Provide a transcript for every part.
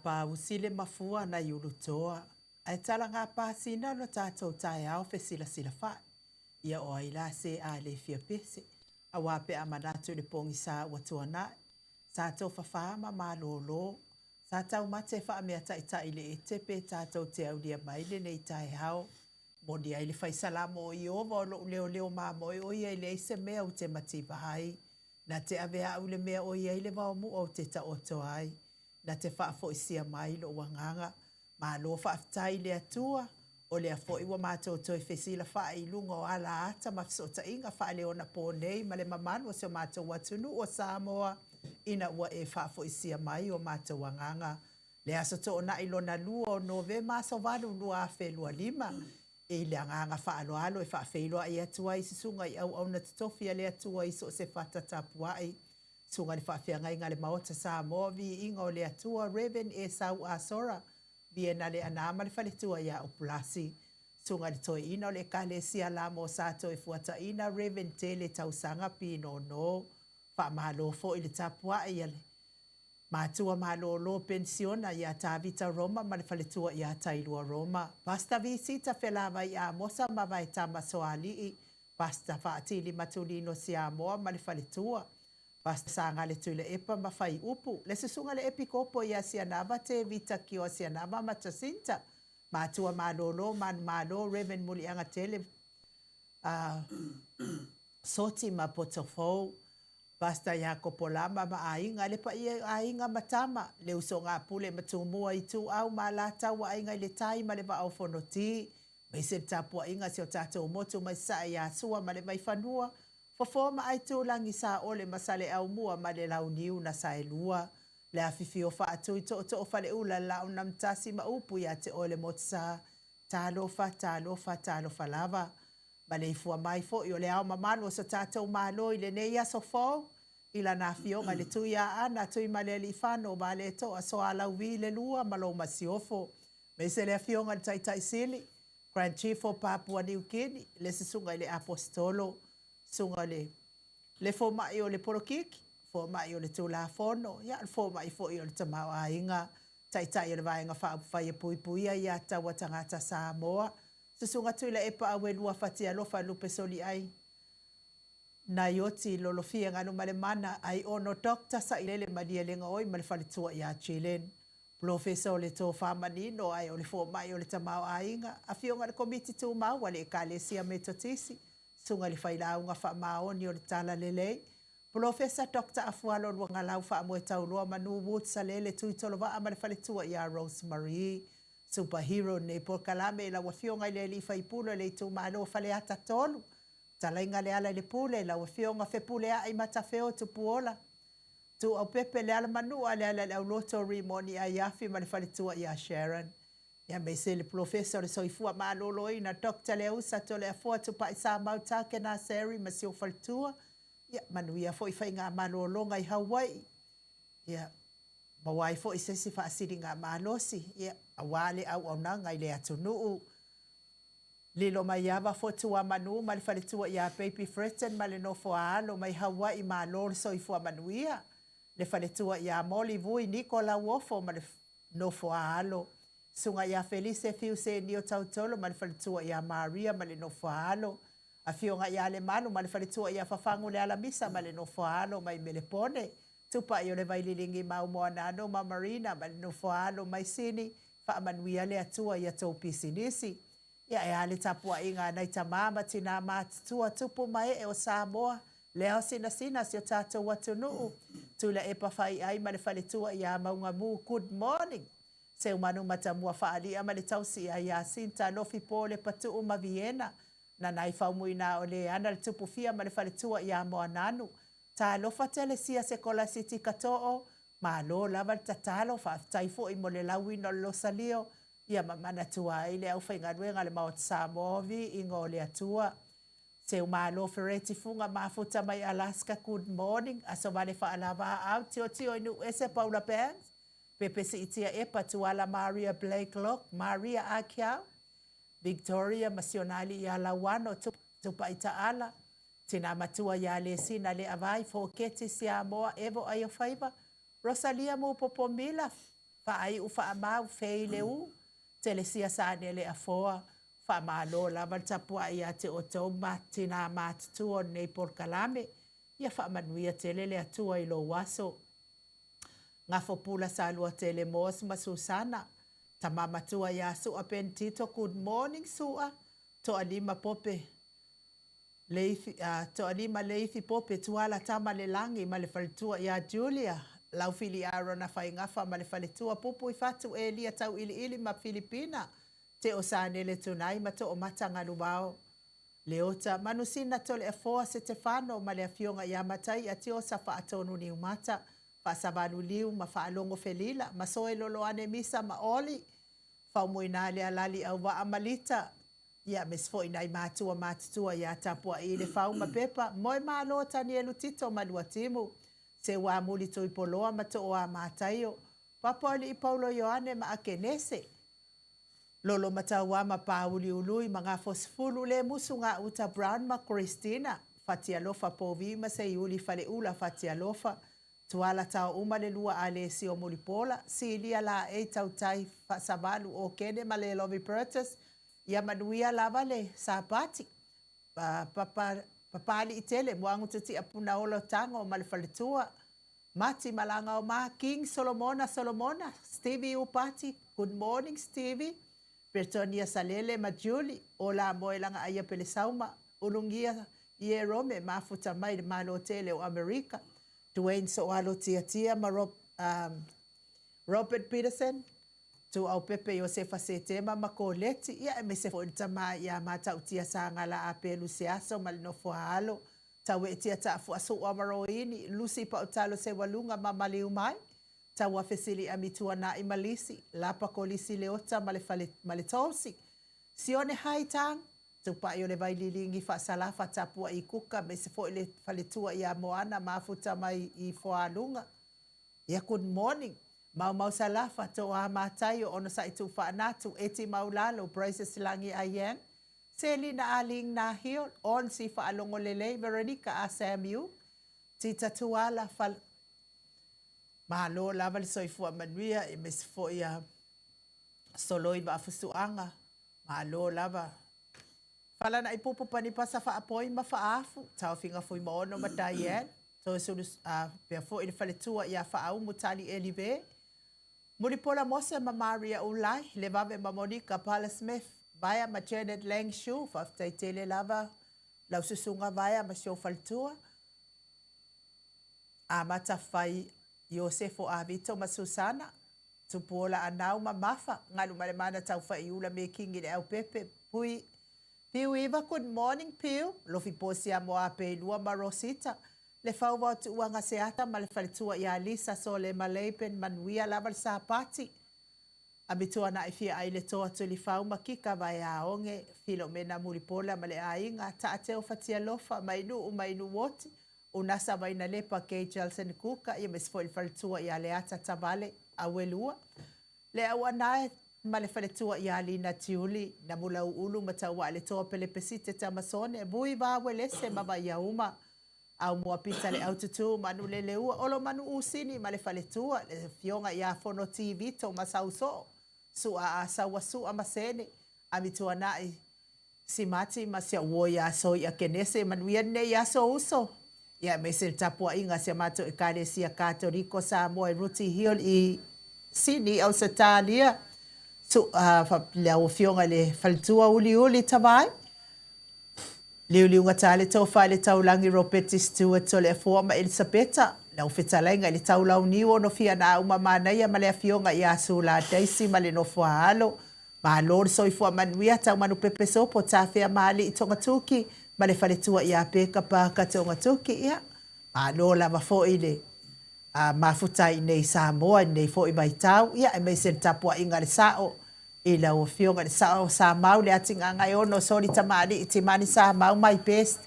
pa usile mafua na yulutoa. Ai tala ngā pāsina no tātou tae au fe sila sila wha. Ia o aila se a le fia pese. A wape a manatu le pongi sa watua nai. Sa tau whawhama ma lolo. Sa tau mate wha mea tai le e tepe tātou te au lia maile nei tae hao. Moni ai le whaisala mo i ova o lo leo leo mā moi o ia le eise mea u te matipa hai. Na te avea au le mea o ia le wao mu o te ta oto ai. Na te whaafo isia mai lo wanganga. Ma lo whaafitai le atua. O le afo iwa mātou toi whesila wha i lunga o ala ata mafisota inga wha le ona pō nei. Ma le mamanu o se mātou watunu o Samoa. Ina ua e whaafo isia mai o mātou wanganga. Le aso to na ilona lua o nove maso valu lua a whelua lima. E le anganga wha alo alo e whaafeilua i atua i sisunga i au na titofia le atua i so se whatatapua i. Sunga ni whaafia ngai ngale maota Samoa vi inga o le atua Reven e sau a sora. Biena le anama le whaletua ia o Pulasi. Sunga ni toi ina o le kale sia la mo sato e fuata ina Reven te le tausanga pino no. Wha mahalo fo i le tapua i ale. Mātua mahalo lo pensiona ia tā vita Roma ma le whaletua ia tailua Roma. Pasta visita whelava i a mosa ma vai tama soali i. Pasta whaatili matulino si a moa ma le whaletua. Pasta sanga le tuile epa ma whai upu. Le susunga le epikopo ia si anava te vita ki o si anava ma tasinta. Mātua malolo man malo Reven muli anga tele. Soti ma potofou. Pasta ia kopolama ma ainga le pa ia ainga matama. Le uso ngā pule matumua i tu au ma lata wa ainga le tai ma le va au fonoti. Mai se tapua inga si o tātou motu mai sa ia sua ma le mai whanua. Fofoma ai tūlangi sa ole masale au mua ma le lau niu na sa e lua. Le afifi o wha atu i to o whale ula lau nam tasi ma upu ia te ole motsa. Tālofa lava. Ma le ifua mai fo i o le au mamanu o sa tātou malo i le neia so fo. Ila na fionga le tuia ana tui ma le li whano ma le to a so alau vi le lua ma lo masiofo. Me se le fionga le taitai sili. Grand Chief o Papua New Guinea. Le sisunga i le apostolo. Sunga le fo mai o le porokiki, fo mai o le tula fono, ya fo mai fo i o le tamau a inga, tai o le vaenga whae pui pui a ia tawa tangata Samoa. Susunga tuila epa awe lua fatia lofa lupe soli ai. Na yoti lolofia nganu male mana ai ono dokta sa ilele madia lenga oi male falitua ia chilen. Professor o le tō whamanino ai o le fo mai o le tamau a inga. A fionga le komiti tū mau wale e kālesia me totisi. Sunga li whailau ngā wha maoni o le tala lelei. Professor Dr. Afualo lua ngā lau wha amoe tau loa manu wood sa lele tui tolo wa amale whaletua i a Rosemary. Superhero ne por kalame la wafio ngai le li whaipula le tu malo whale ata tolu. Tala inga le ala le pule la wafio ngā whepule a i matawheo tu puola. Tu au pepe le ala manu a le ala le au loto rimoni a iafi ma le whaletua i a Sharon. Ia me se le professor le soifua malolo ina Dr. Leusa to le afua tu pa isa mautake na seri ma si o faltua. Ia manuia fo i whai ngā malolo ngai Hawaii. Ia mawai fo i sesi wha asiri ngā malosi. Ia awale au nanga i le atunuu. Lilo mai awa fo tua manu ma le whaletua ia Baby Fretten ma le nofo alo mai Hawaii malolo soifua manuia. Le whaletua ia Molly Vui Nicola Wofo ma le nofo alo. Sunga ia Felice fiu se ni o tautolo ma le whaletua ia Maria ma le nofo a fionga ia le manu ma le whaletua ia whafangu le alamisa ma le nofo mai Melepone. Tupa i o le vaililingi mau moa nano ma Marina ma le nofo mai Sini wha amanuia le atua ia tau pisinisi. Ia e ale tapua inga nei tamama tina mātutua tupu mai e o Samoa. Leo sina si o tātou watunuu. Tula e pawhai ai ma le whaletua ia maunga mu good morning. Se umanu matamua whaali ama le tausi a Iacinta lofi po le patu uma Viena. Na nai whaumuina o le ana le tupu fia ma le whaletua i a moa nanu. Tā lofa tele sia se kola siti kato'o. Ma lo lava le tatalo whaaftaifo i mo le lawi no lo salio. Ia mamana tua i le au whaingaruenga le maot Samovi i ngō le atua. Se umalo fereti funga mafuta mai Alaska good morning. Aso vale whaalava au tio inu ese Paula Banks. Pepe si itia epa tuala Maria Blake Lock, Maria Akiao, Victoria Masionali ia lawano tupa itaala, tina matua ia le sina le avai fo keti si amoa evo ayo faiva, Rosalia mo popomila Whaai u whaamau whei leu, te le sia sa ne le afoa, whaamalo lava tapua ia te o tau matina matutua nei porkalame, ia whaamanuia te le atua i lo waso. Ngā whopula sa lua te le mos ma Susana, ta mamatua ia sua pentito, good morning sua, to alima pope. To alima leifi pope tuala tama le langi ma le falitua ia Julia, lau fili arona fai ngafa ma le falitua pupu i fatu e lia tau ili ma Filipina, te o sanele tunai ma to o matanga lubao. Leota, manusina tole e foa se te whano ma le afionga ia matai a tio sa wha atonu ni umata, wha sabalu liu ma wha alongo felila, ma soe lolo ane misa ma oli, wha muina le alali au wa amalita, ia mesfo ina i mātua ia tapua i le whau ma pepa, moe maa lo tani elu tito ma lua timu, se wa muli tui poloa ma to o a mātaio, papoli i Paulo Ioane ma akenese, lolo matawa ma pauli ului mga fosfulu le musu nga uta Brown ma Christina, fatia lofa povi ma se iuli fale ula fatia lofa, tuala tau uma le lua ale si o mulipola, si ilia la e tau tai sabalu o kene ma le lovi purchase, ia manuia lava le sapati, papali itele, muangu tuti apuna olo tango ma le faletua, mati malanga o ma King Solomona, Stevie upati, good morning Stevie, Bertonia Salele ma Julie, ola moe langa aia pele sauma, ulungia ie rome mafuta mai ma l'hotele o Amerika, Dwayne Soalo tia ma Robert Peterson, tu au Pepe Josefa Setema ma Colette, ia me se fo tama ia mata utia sa ngala a pelu seaso ma no fo halo, tawe tia ta fo aso o maroini, Lucy pa utalo se walunga ma maliu mai, tawa fesili amitua na imalisi, lapa kolisi leota male tosi. Sione haitang, tupa yo le vai lilingi fa salafa tapua i kuka, me se fo ile faletua ia moana mafuta mai i fo alunga. Ia good morning. Mau salafa to a matayo ono sa itu fa natu eti maulalo Bryce Silangi ayang. Selina aling na hiol on si fa alongo lele Veronica ASMU. Tita tuala fal malo laval soifua manuia e mes fo ia soloi ba fusuanga. Malo lava. Fala na ipupu pani pasa fa apoi ma fa afu. Tau finga foi ma ono ma Diane. So sulus pe fo il faletua ia fa au mutali elive. Muripola mose ma Maria Ulai, levave ma Monica Paula Smith, vaya ma Janet Langshu, faftai tele lava, lau susunga vaya ma show faltua. Amata fai Yosefo Avito ma Susana, tupola anau ma Mafa, ngalu malemana tau fai ula me kingi le au pepe, pui. Piu Eva, good morning Piu, lofi posi a moa pe lua ma Rosita, le fau wa tu uanga seata ma le faletua ia Lisa so le maleipen manuia lava le sapati. Abitua na ifia ai le toa tu li fau makika vai aonge Filomena Muripola ma le ainga taateo fatia lofa mainu woti. Unasa vai na lepa kei Jelsen Kuka ia mesfo il faletua ia le ata tabale awelua. Le awanae ma le faletua ia Lina Tiuli na mula ulu matawa le toa pelepesite tamasone bui va welese ma vai yauma. Au mua pita le aututu manu le leua olo manu usini ma le faletua le fionga ia fono TV to masauso su a sawa su amasene amitua nai simati masia wo ya so ya kenese manu ne ya so uso ya mesel tapua inga sia mato Ecclesia Catholico Samoa Ruti Hill i sini au Satalia su le fionga le faletua uli tabai Liu ngatale tau fai le tau langi Ropeti Stewart so le forma Elisabeta. Lau fetalenga le tau lau niwo no fia na umamana ia ma le afionga ia sula Daisy ma le no fuahalo. Ma lor so i fua manuia tau manu pepe sopo ta fea mali i tonga tuki ma le faletua ia peka pa ka tonga tuki ia. Ma lor lava fo i le mafutai nei Samoa nei fo i mai tau ia e mei sen tapua inga le sao. I la o fionga le sa mau le atinga ngai ono sori tamari i timani sa mau mai best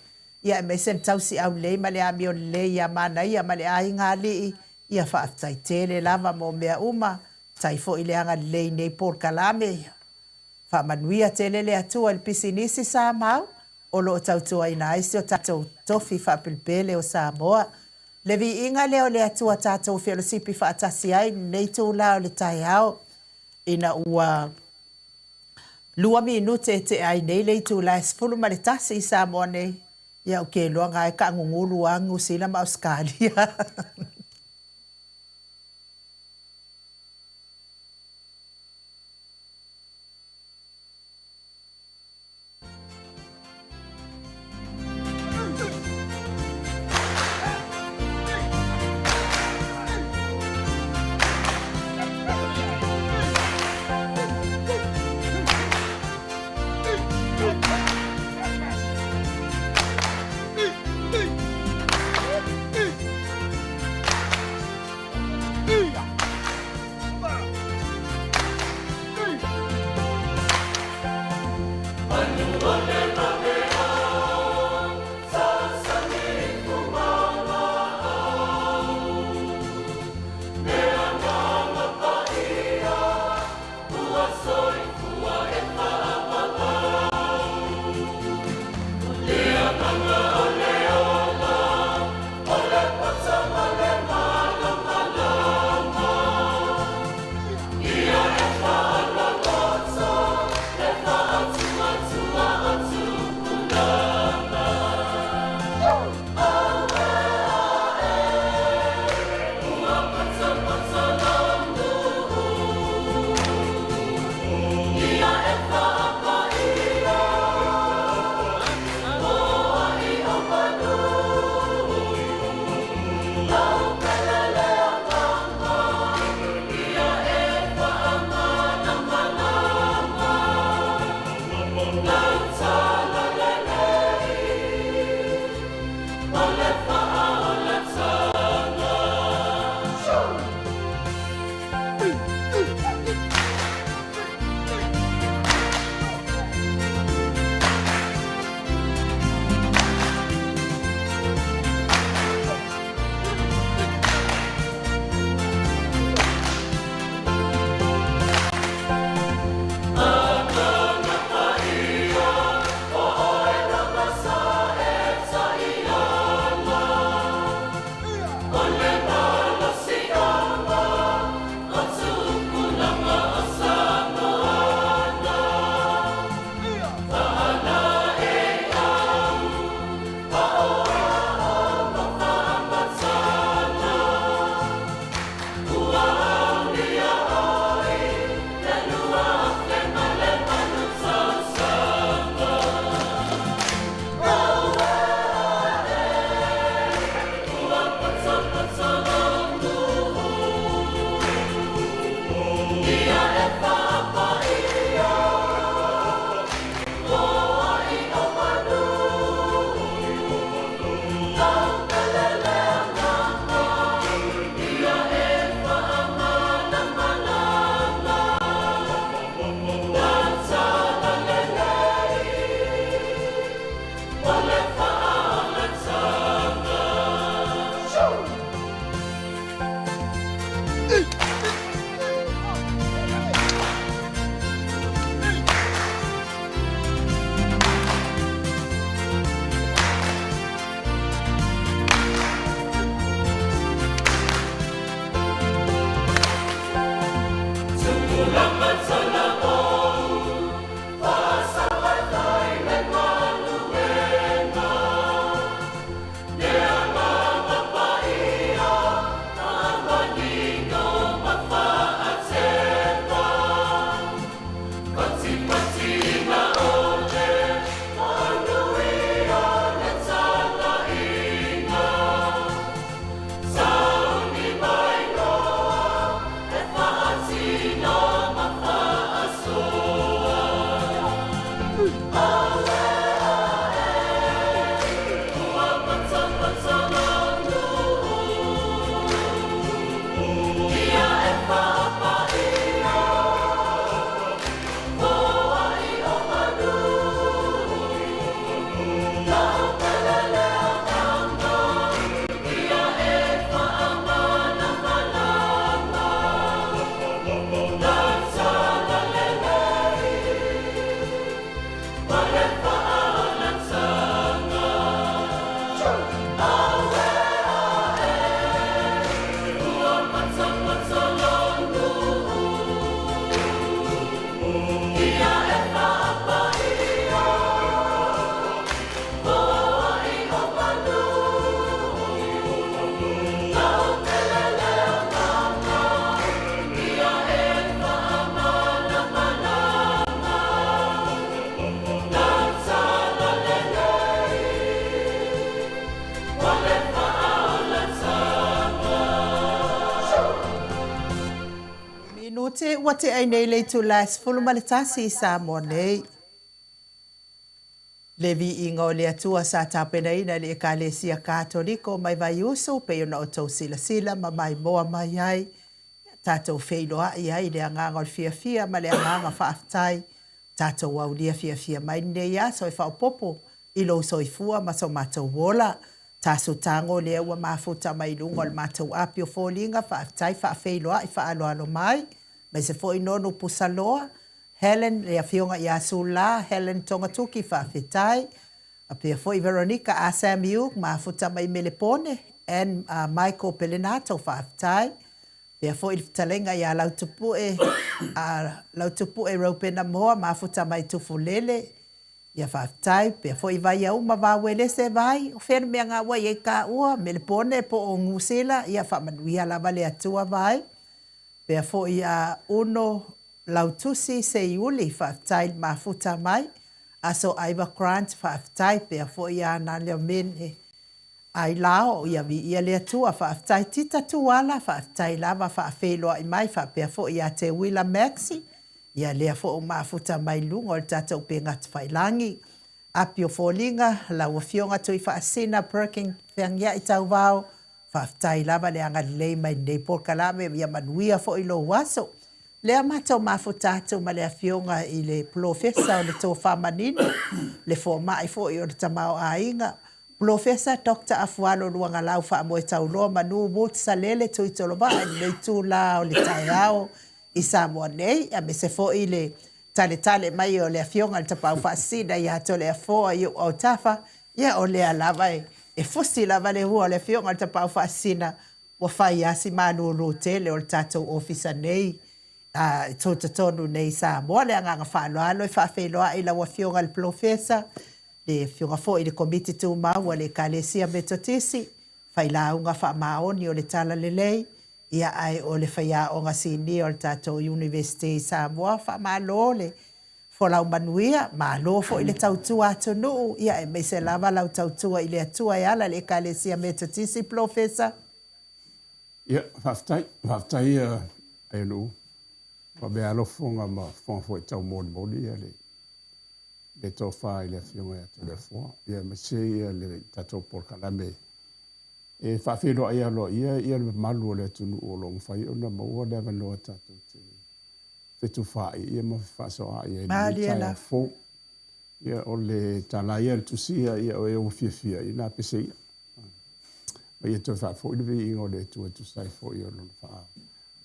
ia me sen tausi au le ma le amio le ia mana ia ma le ainga li ia whaatai tele lava mo mea uma tai fo i le anga le nei porkalame wha manuia tele le atua il pisinisi sa mau o lo tautua ina aisi o tatou tofi wha pilpele o Samoa Le vi inga leo le atua tātou whelosipi whaatasi ai, nei tū lao le tai au, ina ua lua minute te ai nei le tū lai sifuru maritasi i sa moa nei, ia uke loa ngai ka ngungulu angu sila ma Australia. Go te ua te ai nei le tu las fulu ma le tasi I sa mo nei. Le vi inga o le atua sa tapena ina le ekalesia katoliko mai vai uso pe ona o tau sila sila ma mai moa mai ai. Tātou wheiloa I ai le anganga o fia fia ma le anganga whaaftai. Tātou au lia fia fia mai nei a so I whaopopo I lo so I fua ma so mātou wola. Tāso tango le ua mafuta mai lungo le mātou apio fōlinga whaaftai whaafeiloa I whaaloalo mai. Mai se fo I nono pusaloa. Helen le afionga I asula, Helen tongatuki whaafetai. A pia fo I Veronica a Samuel mafuta mai melepone. And Michael Pelinato whaafetai. Pia fo I talenga I a lautupue raupena moa mafuta mai tufulele. Ia whaafetai. Pia fo I vai au ma wawele se vai. O whena mea ngā wai e ka ua. Melepone po o ngusela. Ia whamanuia lava le atua vai. Pia fo I a uno lautusi se iuli whaafetai mafuta mai. Aso Iva Grant whaafetai. Pia fo I a nalea mene. Ai lao ia vi ia le atua whaafetai tita tuala whaafetai lava whaafeiloa I mai whaapea fo ia te Willa Maxi ia lea fo o mafuta mai lungo o tātou pengat whailangi apio fōlinga lau fionga tui whaasina perking whiangia I tau vau whaafetai lava le anga lei mai nei porkalame ia manuia fo I lo waso lea mato mafuta atu ma lea fionga I le profesa o le tō whamanino le fo mai fo I o le tamao a inga Professor Dr. Afualo luanga lau wha amoe tauloa manu wot sa lele tui toloba nei tū la o le taiao I Samoa nei a me se fo I le tale mai o le afionga le tapau whaasina I ato le afoa I o tafa ia o le alava e fusi lava le hua le afionga le tapau whaasina wa whai asi manu ru tele o le tatou ofisa nei tōtatonu nei Samoa le anganga whaaloalo I whaafeiloa I la wafionga le professor le fionga fo I le komiti tu maua le kalesia metotisi, fai la unga wha maoni o le tala lelei, ia ai o le whaia o nga sini o le tatou University Samoa, wha malo le folau manuia, malo fo I le tautua atonu, ia e me se lava lau tautua I le atua e ala le kalesia metotisi, professor. Ia, whaftai e lu, wa mea alofonga ma whangfo I tau moni le tofa I le fionga ya telefon ia masei le tatou porkalame e whawhiro ai alo ia le malu le tunu o long whai ona maua le avanoa tatou te whetu whai ia ma whasoa ia ni tai fo ia o le talaia le tusia ia o e o fia ina pese ia ma ia toi whafo I le vi ingo le tu sai fo ia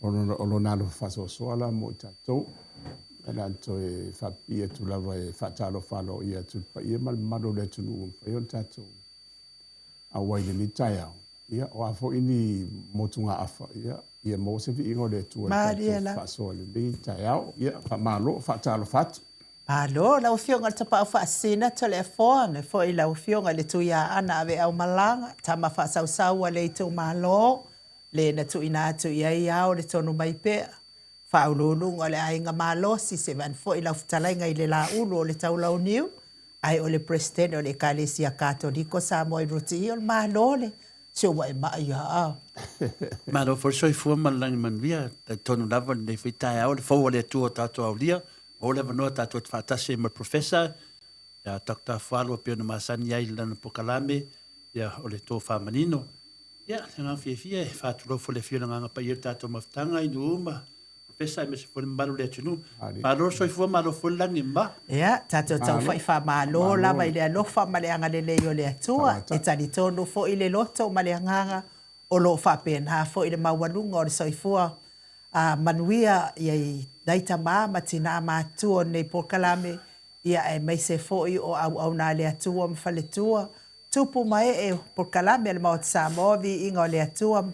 o lo nalo whasoa la mo tatou ana to e fapia tu lava e fatalo falo ia tu pa ia mal malo le tu no fa yon tato a wai ni taya ia o afo ini motunga afa ia mo se vi ingo le tu fa so le ni taya ia fa malo fatalo fat Alo, la ufionga le tapa ufa asina to le foa, me fo I la ufionga le tu ia ana ave au malanga, tama fa sau le tu malo, le na tu ina tu ia ia o le tonu mai pea. Whaululu o le ainga malosi se van fo I la futalainga I le la ulu o le taulau niu. Ai o le presidente o le kalesia katoliko sa mo I ruti o le malole. Se wa e mai a. Malo for soi fua malangi manvia, tonu lava le whitai au, le fau le tua tato au lia, o le vanoa tato te whatase ma professor, ya Dr. Fualo pio na masani ai lana pokalame, ya o le tō whamanino. Ya, ngā fia whātulo fo le fio na nganga pa i tato maftanga I nuuma. Pesa me se foi malu le tunu. Malo soi fua malo fo langi ma. Ia, tato tau fai wha malo lava I le alofa ma le anga le leo le atua. E tani tonu fo I le loto ma le anganga o lo wha pena fo I le mawanunga o le soi fua. Manuia I daita ma tina ma tua nei porkalame. Ia e mai se fo I o au na le atua ma fale tua. Tupu mai e porkalame le maot Samoa vi inga o le atua.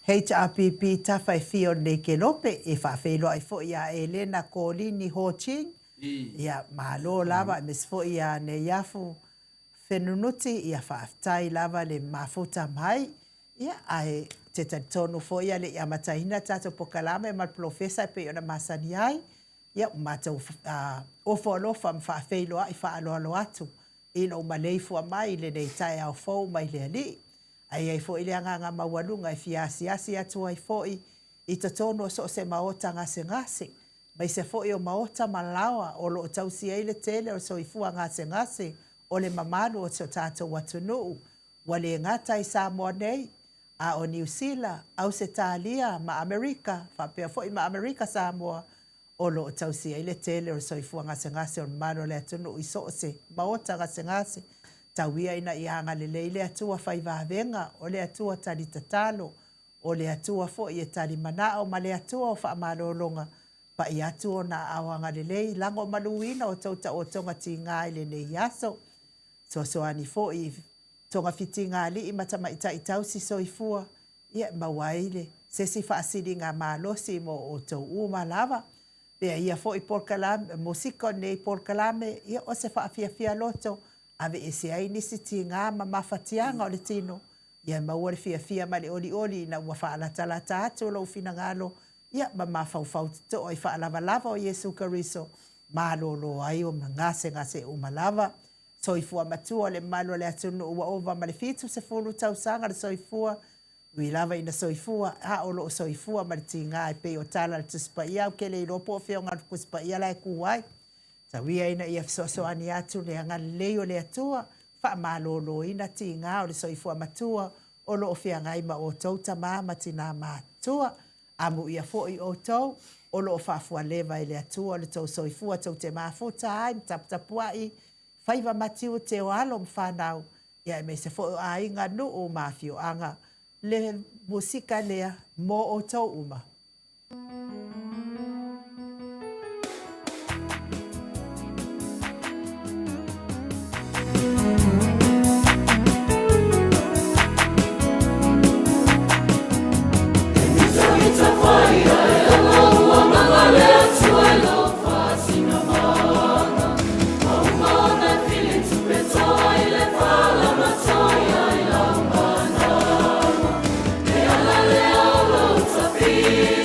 HRPP tawhai fio nei ke lope e whawhelo ai fo ia Elena Kolini Ho Ching. Ia malo lava mes fo ia ne yafu whenunuti ia whaftai lava le mafuta mai. Ia ai te tonu fo ia le ia matahina tato pokalame mal profesa pe ona masani ai. Ia mato ofo alofa mwhawhelo ai whaaloalo atu. Ino malei fua mai le nei tai au fo mai le ani. Ai fo ile anga mawanunga fiasi atu ai foi I ta tono so se maota ngase. Mai se fo'i o maota malawa o lo tausi ai le tele o soifua ngase. O le mamanu o so tātou watunuu. Wale ngata i Samoa nei. A o New Zealand, au se Talia, ma Amerika, whapea fo'i ma Amerika Samoa. O lo tausi ai le tele o soifua ngase o mano le atunu i so se maota ngase. Tauia ina i hanga le atua whaivavenga, o le atua tali tatalo, o le atua fo'i e tali manao, ma le atua o whaamalolonga, pa i atua na awanga le lango maluina o tauta o tonga ti ngai le nei aso. So ani fo'i tonga fiti ngā li i matama ita i tausi soifua, ia mawaile, se si whaasiri ngā mālosi mo o tau umalava. Pea ia fo'i porkalame, musiko nei porkalame, ia o se whaafia loto, ave e se ai nisi ti ngā mawhatianga o le tino. Ia maua le fia ma le oli na ua whaalatala atu lo fina ngalo. Ia mawhau to o i whaalava o Yesu Kariso. Malolo ai o ngase umalava. Soifua matua le malo le atunu ua ova ma le fitu se fulu tausanga le soifua. Ui lava ina soifua, o lo soifua ma le tinga e pe o tala le tuspa ia o ke le ilopo o feo ngā kuspa ia lai kuwai. Ta wia ina ia fisoso ani atu le anga leo le atua, wha malolo ina tinga o le soifua matua, o lo o fea ngai ma o tauta ma tina matua. Amu ia fo'i o tau, o lo o whafua lewa i le atua, le tau soifua tau te mafuta ai, tapuai, whaiva matiu te o alo mwhanau, ia me se fo'i a inga nu o mafio anga, le musika lea mo o tau uma. Be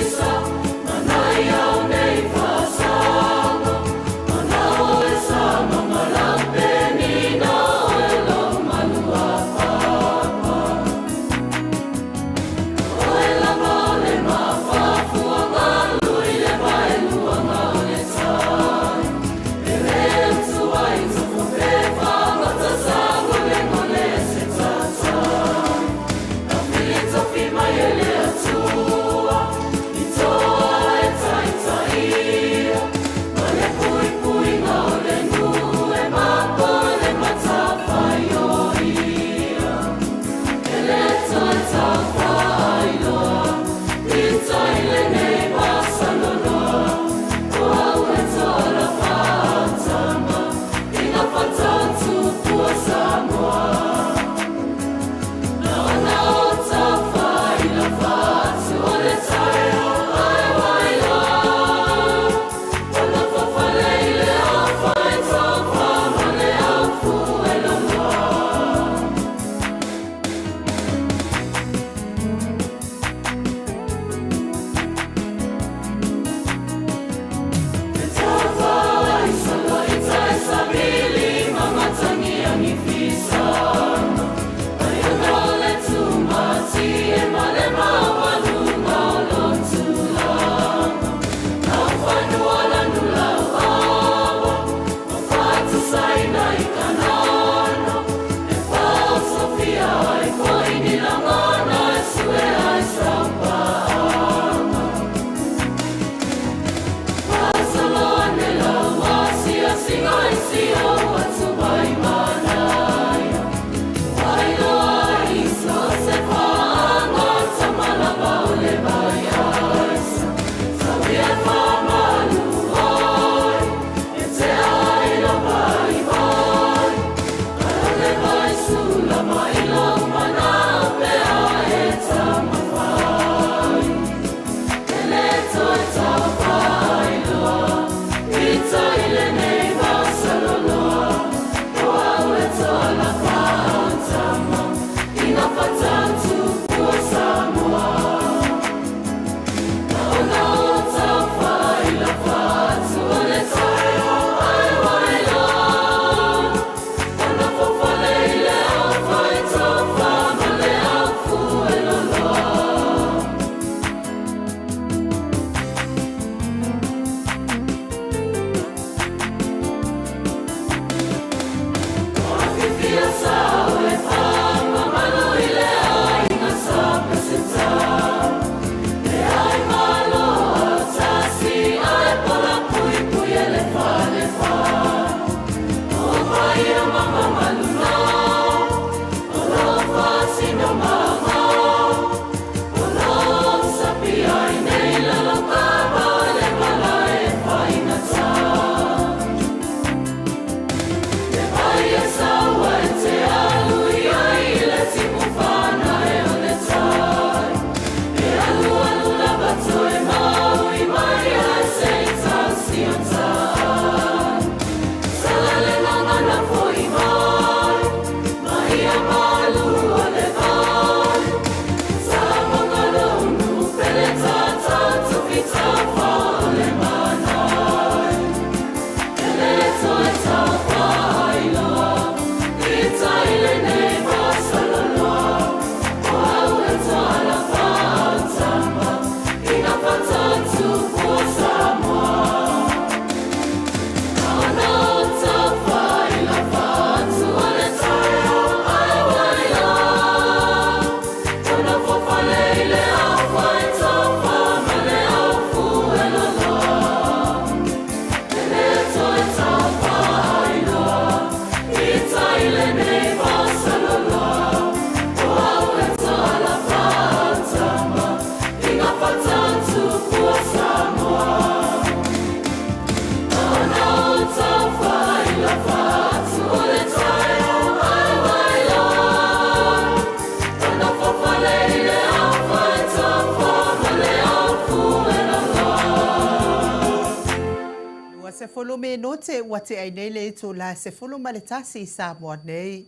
se fulu minute ua te ai nei le tu la se fulu ma le tasi I Samoa nei.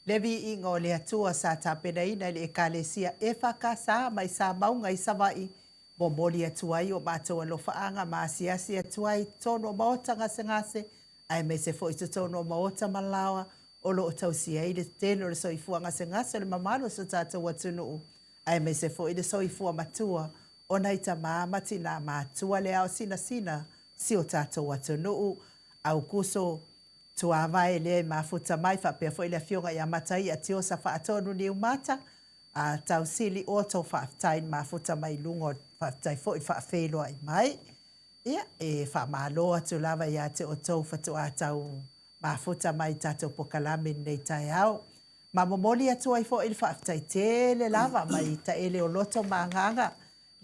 Le vi inga o le atua sa tapena ina le ekalesia e whakasa mai sa maunga I savai. Bomboli atua I o mātua lo whaanga maasiasi atua I tono maota ngase ai me se fo I tono maota malawa o lo o tausi ai le teno le soifua ngase le mamalo sa tata watunu. Ai me se fo I le soifua matua o naita maamati na mātua le au sina si o tātou atunuu au kuso tuawai le mafuta mai whapea fo ile fionga I amatai a tio sa whaatonu ni umata a tau sili o tau whaatai mafuta mai lungo whaatai fo I whaafelo ai mai ia e whaamaloa tu lava ia te o tau whatu a tau mafuta mai tātou pokalame nei tai au ma momoli atu ai fo ile whaatai tele lava mai ta ele o loto maanganga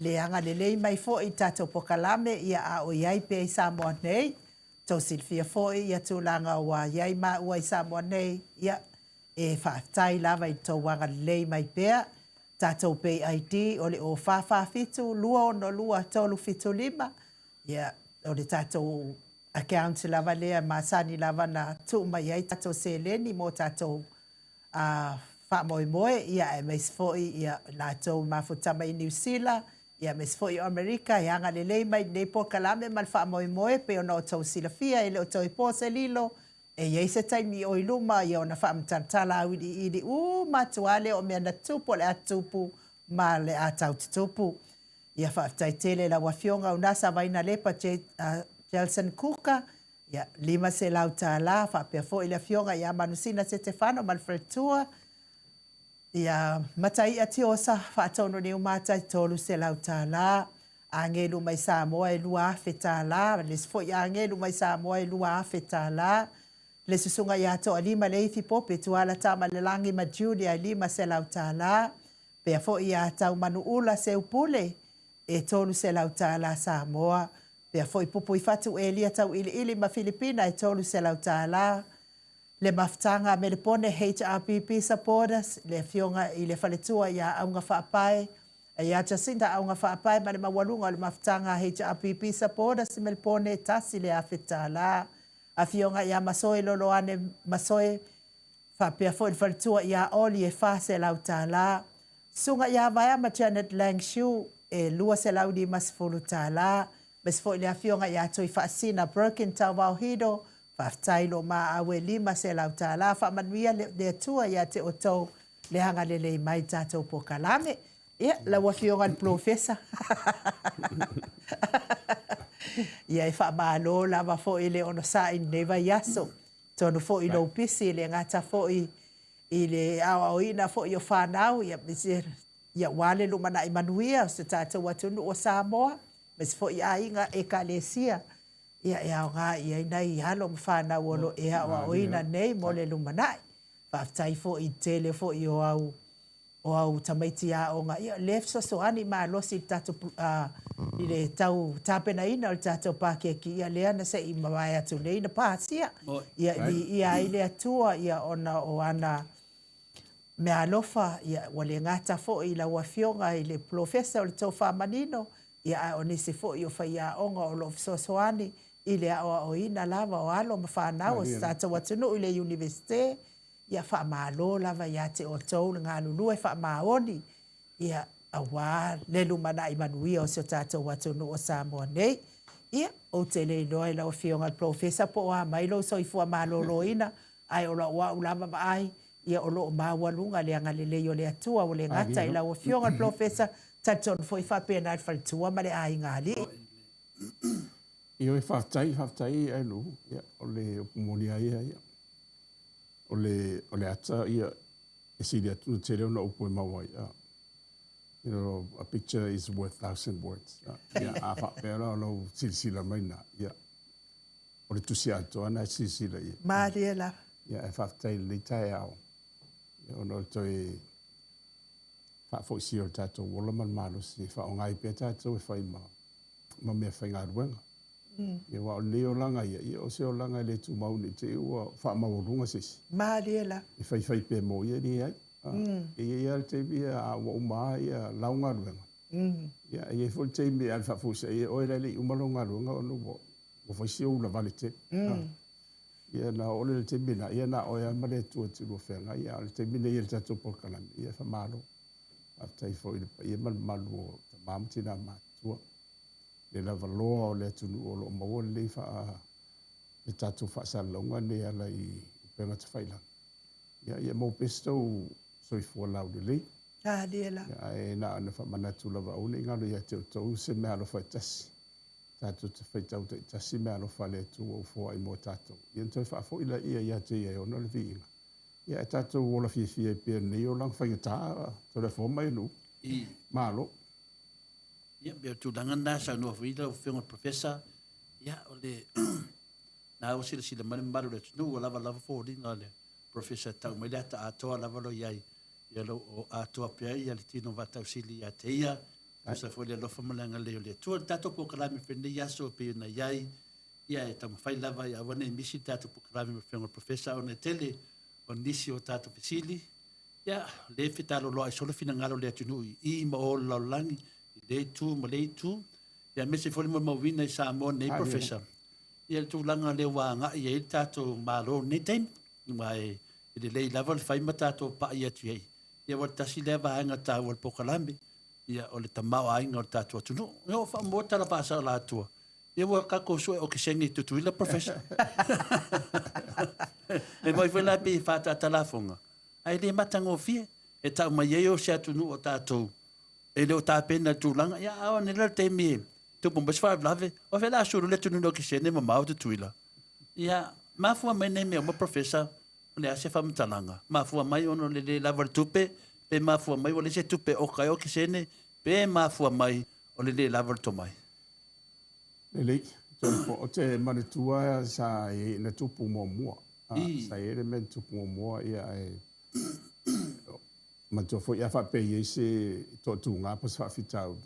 le anga le lei mai fo I tātou pokalame ia a o iai pe I Samoa nei. Tau silfia fo I tūlanga wa iai ma ua I Samoa nei. Ia e whaatai lava I tau wanga lei mai pea. Tātou pe ID o le o whawhawhitu, lua ono lua tolu fitu lima. Ia o le tātou account lava lea masani lava na tu mai iai tātou seleni mo tātou whamoe ia e meis fo I ia lātou mafutama I New Zealand. Ia mes foi o Amerika e anga le lei mai nei po kalame mal fa moe pe ona o tau silafia ele o tau po se lilo e ye se taimi o iluma ia ona fa mtantala idi matuale o mena tupo le atupu ma le atau tupu ia fa taitele la wafionga unasa vaina lepa Jelson Kuka ia lima se lautala fa pe fo ile fionga ia manusina Stefano malfretua ia matai ati o sa whaatono ni umata I tolu se lautala. Angelu mai Samoa e lua awhetala. Les fo I angelu mai Samoa e lua awhetala. Les usunga I ato a lima leithi pope tuala tama le langi ma Julia lima se lautala. Pea fo I atau manu ula se upule e tolu se lautala Samoa. Pea fo I pupu I fatu e lia tau ili ma Filipina e tolu se lautala. Le maftanga me le pone HRPP supporters, le fionga I le faletua ia aunga whaapai, ia Jacinta aunga whaapai, ma le mawalunga le maftanga HRPP supporters, me le pone tasi le awhetala. A fionga ia masoe loloane masoe, whapea fo le faletua ia oli e whase lautala. Sunga ia vaya ma Janet Langshu, e lua se laudi masfulu tala, mes fo le fionga ia toi whaasina Birkin tau Wauhido, Whaftailo ma awe lima se lautala, whamanuia le tua ia te o tau le hanga lelei mai tātou po kalame. Ia, la wafionga le profesa. Ia e whamalo lava fo I le ono sa I neva yaso. Tonu fo I no pisi le ngata fo I le awa o ina fo I o whanau. Ia wale lumana I manuia se tātou watunu o Samoa. Mes fo I a inga e kalesia. Ia e au ngā ia nei I halo mwhana wolo e awa o ina nei mo le lumanai. Whaftai fo I tele fo I o au tamaiti a o ngā. Ia lef so ani maa losi tato I le tau tāpena ina o tato pākeki. Ia lea na se I mawai atu nei na pāsia. Ia I le atua ia ona o ana me alofa. Ia wale ngata fo I la wafionga I le profesa o le tau whamanino. Ia o nisi fo I o whaia onga o lo fisosoani. I le o ina lava o alo ma whanau o stata watunu I le universite. Ia whaamalo lava ia te o tau ngā lulu e whaamaoni. Ia awa le lumana I manuia o se tata watunu o Samoa nei. Ia o te le loa I lau fionga profesa po a mailo so I fua malolo ina. Ai o la ua ulama ai. Ia o lo mawalunga le anga le leo le atua o le ngata I lau fionga profesa. Taton foi whapena I whalitua ma le ai ngali. Io e whaftai ai lu, o le opumoni ai ia. O le ata ia, e siri atu te reo na upu e maua ia. You know, a picture is worth 1,000 words. Ia, a whapera o lau silisila mai na, ia. O le tusi atu ana silisila ia. Maria la. Ia, e whaftai le tai au. Ia, ono toi whafo si o tātou wola man malusi, whaongai pia tātou e whai ma mea whai ngā ruenga. Ia wa o leo langa ia o se o langa le tu mauni te ua wha maurunga sisi. Maria la. I whai pia mo ia ni ai. Ia te bia a wa umaa ia launga ruenga. Ia e fol te mea al whafusa ia o ele li umalonga ruenga o nubo. o fai si o la vale te. Ia na ole le te mina, ia na oia mare tua te ua whenga, ia le te mina ia le tatou pokalami, ia fa malo. A tai fo ia malu o ta mamti na matua. Le lava loa o le atunu o lo maua le fa le tatou fa salonga ne ala i penga te whailang. Ia mo pesto soifua lau le lei. Diela. Ia na ana fa manatu lava au nei ngalo ia te tau se mea lo fa tasi. Tatou te whaitau te tasi mea lo fa le tu o fua i mo tatou. Ia ntoi fa fo ila ia te ia ona le viinga. Ia tatou ola fia pia nei o lang whaingata to le foma i nu. Malo. Ia bea tūlanga nā sa noa whaida o whenga professor. Ia o le nā o sila mani maru le tunu o lava fōri ngā le professor tau mai ata atoa lava lo iai. Ia lo o atoa pia ia le tino vatau sili ia te ia. Sa fōri alofa malanga leo le tua tato po kalami whene yaso pe na iai. Ia e tamu whai lava ia wane misi tato po kalami me whenga professor o ne tele o nisi o tato pisili. Ia le whetalo loa i solo fina ngalo le tunu i ma o laulangi. Le tu ma le tu. Ia mese fōri mo mawina i sa mo nei professor. Ia tu langa le wa nga ia i tato malo ne teim. Ima e le lava le whai ma tato pa ia tu iei. Ia wal tasi le wa anga ta wal po kalami. Ia o le tamau ainga o le tato atunu. Ia o wha mo tala pasa la atua. Ia wa kako sue o kisengi tutuila professor. E moi whela pe whata talafonga. Ai le matango fie. E tau mai e o se atunu o tato. E leo tāpena tūlanga, ia awa ne lera te mi tupu mbasi whae vlave, o whela asuru le tunu no ki sene ma mau te tuila. Ia, mafua mai nei mea ma professor, o le ase whamtalanga. Mafua mai ono le lava le tupe, pe mafua mai o le se tupe o kai o ki sene, pe mafua mai o le lava le tomai. Lelei, o te manitua sa e na tupu mua. Sa e le men tupu mua ia e... Ma tō fo ia whape i se tō tūngā pas whawhitau.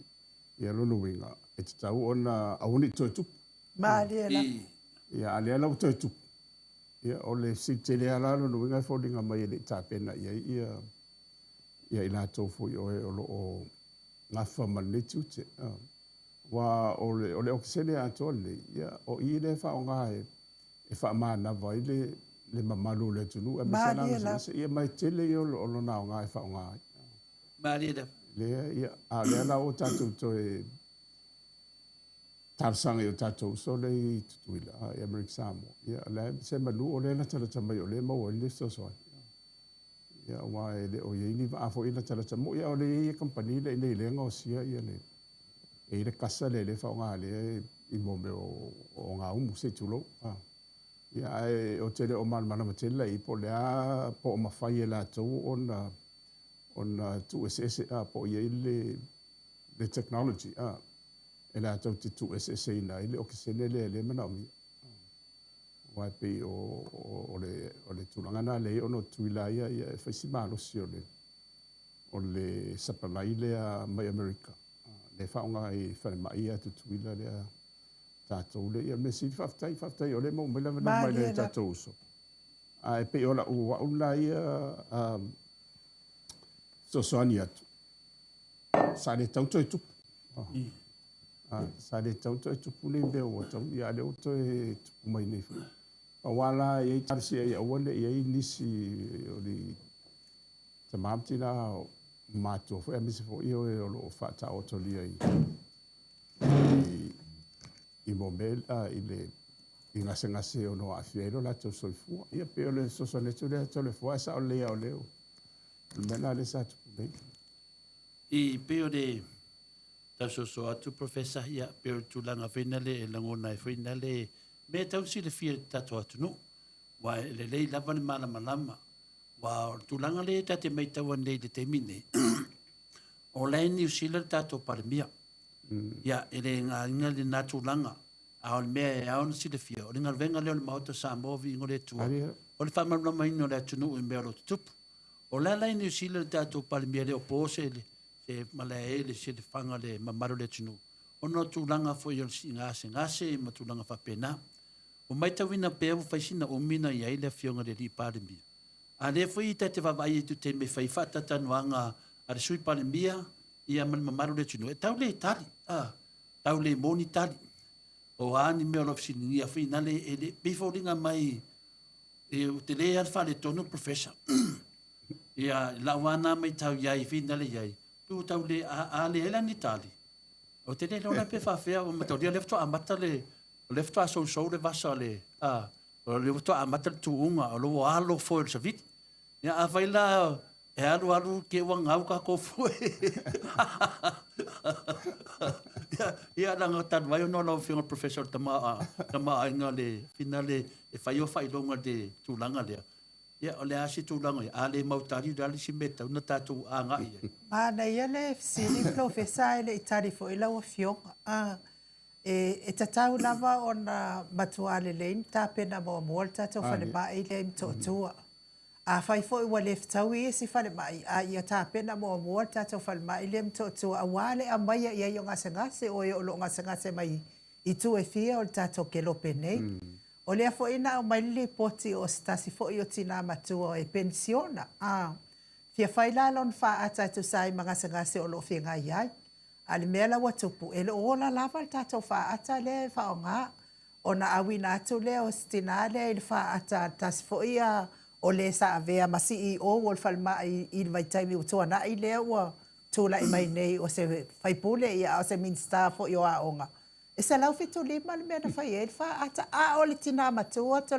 Ia lono winga. E te tau ona auni tō tupu. Māria la. Ia alea lau tō tupu. Ia ole si te lea la lono winga e whodinga mai e le tāpena ia ia i la tō fo i oe o ngā whamanitu te. Wa ole o kisene a tō le. Ia o i le whaonga e whaamana vai le mamalu le tunu e masana ia mai tele o lo na nga e fa nga Maria le ia le la o tatu to e tarsanga o tatu so le tuila e America Samoa ia le se manu o le na tala tama o le mo le so ia wa le o ye ni va fo ina tala tama ia o le company le le nga o sia ia le e le kasa le fa nga le i mo me o nga u se tulo ia o te o mana matela i po lea po o mawhai e la tau on tu SS po i le technology e la tau te tu SS ina i le o kisene le mana o mi wai pe o le tulangana le ono tuila ia e whaisi malosi o le sapalai lea mai Amerika le whaonga i whaimai a tu tuila lea tatou le ia mesi whaftai o le mo mele mai le tatou so. Ai pe ola ua una ia so soani atu. Sa le tau toi tupu. Sa le tau toi tupu le beo o tau ia le o toi tupu mai nei. Wala ia i tarsi ia uale ia i nisi o li tamamti na mātua fo. Ia misi fo ia o lo whata o tolia i momela i le i ngase o no afiero la to soifua ia pe le sosone tu le to le fua sa o le o leo mena le sa tu be i pe o le ta so atu professor ia pe o tu langa finale e langona finale me tau si le fia tatu atu no wa le lava le malama wa tu langa le tate mai tau nei de temine o le New Zealand tatu parmia ia ele nga le natulanga a o me a on si le fia o le venga le mauta sa movi ngole tu o le fama no mai no le tunu me lo tup o la New Zealand tatu parmia le opose le se malaele se le fanga le mamaro le tunu o no tulanga fo yo ngase matulanga fa pena o mai tawina pe faisina o mina ia ile fionga le li parmia a le foi te vai tu te me fai fata tanuanga a sui parmia ia man mamaru le tunu e tau le tali tau le moni tali o ani me lo fsini ia fina le ele before ringa mai e o te le alfa le tonu professor ia la wana mai tau ia fina le ia tu tau le a le ela ni tali o te le lona pe fa fea o matau dia lefto amata le lefto a so le vasa le o le lefto amata tu unga o lo alo fo el savit ia a vaila e alu ke wangau ka ko foi ia langa tan vai no no fiona professor tama inga le finale e fai o fai longa de tulanga le ia o le asi tulanga a le mautari dali si meta una tatu anga ia na ia le sini professor le itari fo ila o fiona e tatau lava ona matuale le ta pena mo molta to fa le ba ile to tua a fai foi wa left tawi si fale mai a ia ta pena mo mo ta to fale mai lem to a wale a mai ia yo ngasa se o yo lo ngasa se mai I tu e fia o ta to ke lo pene o le fo ina o mai le poti o sta si fo yo tina matu o e pensiona a fia fai la lon fa ata to sai manga se o lo fia ngai ai ale mela wa tupu ele o la lava ta to fa ata le fa nga ona awina to le o stinale il fa ata tas fo ia o le sa avea ma CEO o falma I vai taimi o toa na I lea ua tula I mai nei o se fai pule ia o se minsta fo yo a onga. E se lau fitu lima le mea na fai e fa ata a o le tina matua to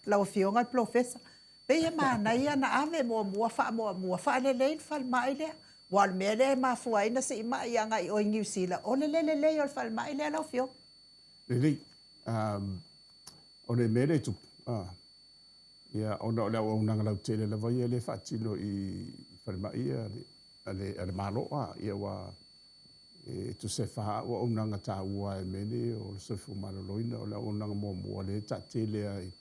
lau fionga professor. Pe ia mana ia na ave mua fa le le falma I lea. Wal mea le ma fuaina se ima ia ngai o New Zealand. O le o falma I lea lau fio. Lili, o le mea le tupu. Ia ona o le au nanga lau tele la vai le fatino I falmai ale malo ia wa tu se fa o nanga ta ua meni o se fu malo loina o le au nanga mo le ta tele ai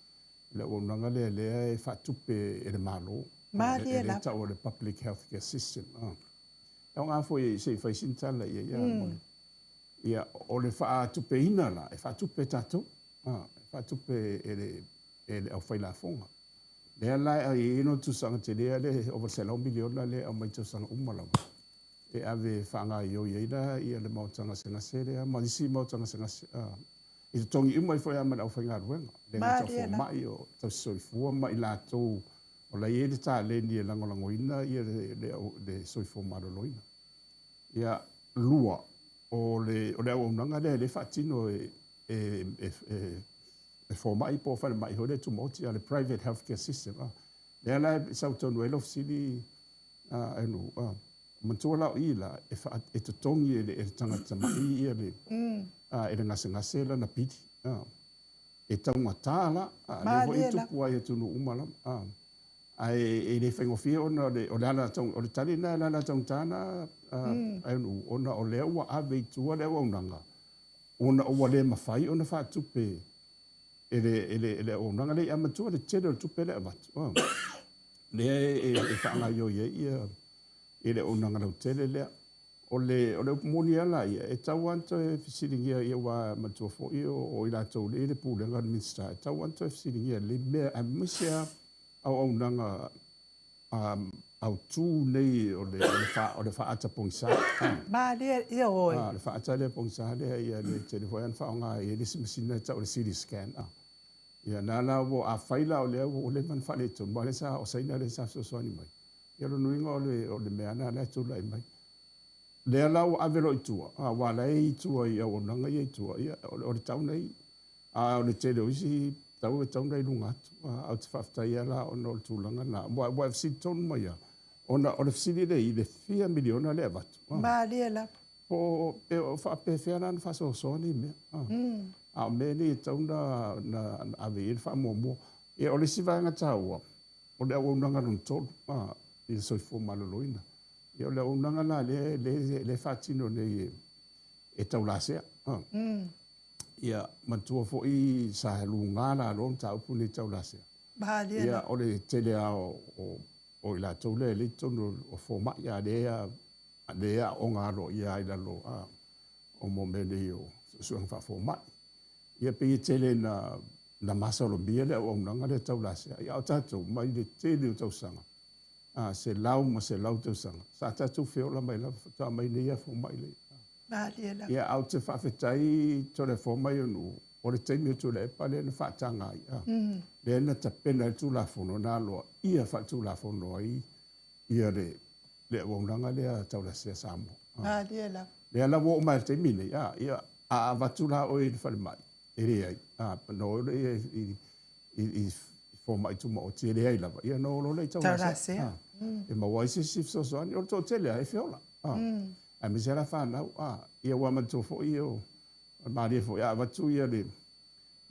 le au nanga le fatupe le malo Mali la ta o le public health care system e nga foi se fai sintala ia o le fa tupe ina la e fa tupe tato fa tupe ele au fai la fonga le la e no tu sanga te le over se lo miliona le au mai tu sanga umala e ave fanga yo ida ia le mautanga senga sele ma disi mautanga senga I tongi umai foi ama au fanga ruenga le na fo mai o tu soi fu mai la tu o la ye ta le ni la ngolo ina ia le soi fu ma lo ina ia lua o le o nanga le fatino e forma I po fa mai hore tu moti ale private healthcare system le la sa to no elo sili enu mantola ila e fa e to tongi e tanga mai ia le e ngase la na piti e tanga tala le vo tu po ai tu no umala ai le fengo fio ona le o la tong o tali na la tong tana enu ona o le wa ave tu le wa nanga ona o le mafai ona fa tupe ele o nanga le amatua le tele tu pele avat le fa nga yo ia ele o nanga le tele le o le moni ala ia e tawanto e fisilingia ia wa matua fo o ila to le pulenga minsta tawanto e fisilingia le me amisia au nanga au tu nei o le fa ata pongsa ba le ia o le fa ata le pongsa le ia le telefone fa nga ia le simsina ta o le CT scan ia nana wo a faila o le man fa le tu ma le sa o saina le sa so ni mai ia lo nuinga o le mea na le tu lai mai le ala o avelo itua wa la itua ia o nanga ia itua ia o le tau nei o le tele o isi tau nei lunga au te whafta ia la o no tu langa na wa fsi ton mai ia ona o le fsi le 4 miliona le avatu ba le la o fa pe fera na fa so ni me a me ni tau na ave il fa mo e o le si vanga tau o le o nanga no tol il so fo maloloina e o le o nanga la le fatino ne e tau la se ia mantua fo I sa lunga la lon tau puni tau la se ba le ia o le tele o ila tau le tono o fo ma ia le o ngalo ia ila lo o mo mele o so fa fo ma ia pe tele na masalo bia le o nanga le tau la se ia o tatu mai le tele o tau sanga se lau tau sanga sa tatu feo la mai la ta mai le ia fo mai le Malia. Ia au te whawhetai tore whomai anu. O le teimi tu le pa le na whaatanga ia. Le na ta pena e tu la fono na loa. Ia wha tu la fono ai. Ia le wonanga lea tau la sea samo. Malia. Le ala wo mai te mine ia. Ia a watu la o i whare mai. E re ai. No le i whomai tu ma o te re ai lava. Ia no lo le tau la sea. E ma wai se sif so so ani. O to te lea e whiola. A mi se la whanau. Ia wama to fo i o. Maria fo ia watu ia le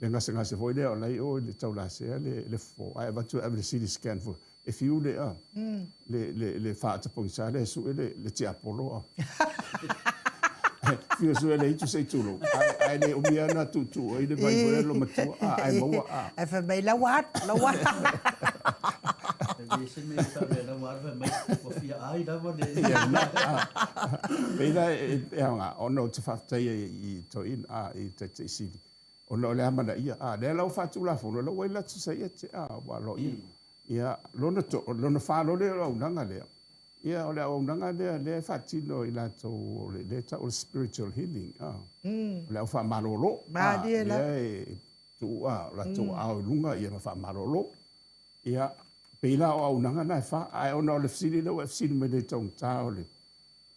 ngase fo ile o lai o le tau la sea le fo ai watu every city scan fo if you le fa te ponsa le su le ti apolo fio su le tu sei tu lo ai le o mia na tu ai le vai fo lo matu ai mo ai fa mai la wat se me sa la wat fa mai fo fia ai da vo de Veina e nga ono te whaftai i to in i te sidi. Ono le amana ia le lau whatu la fono lo wai latu sa ia te wa lo ia. Ia lona whalo le au nanga lea. Ia o le au nanga lea le whatino i lato le tau spiritual healing. Le au whamarolo. Madia la. Ia tu lato au lunga ia ma whamarolo. Ia peila o au nanga na wha ai ono le fsini le fsini me le tau tau le.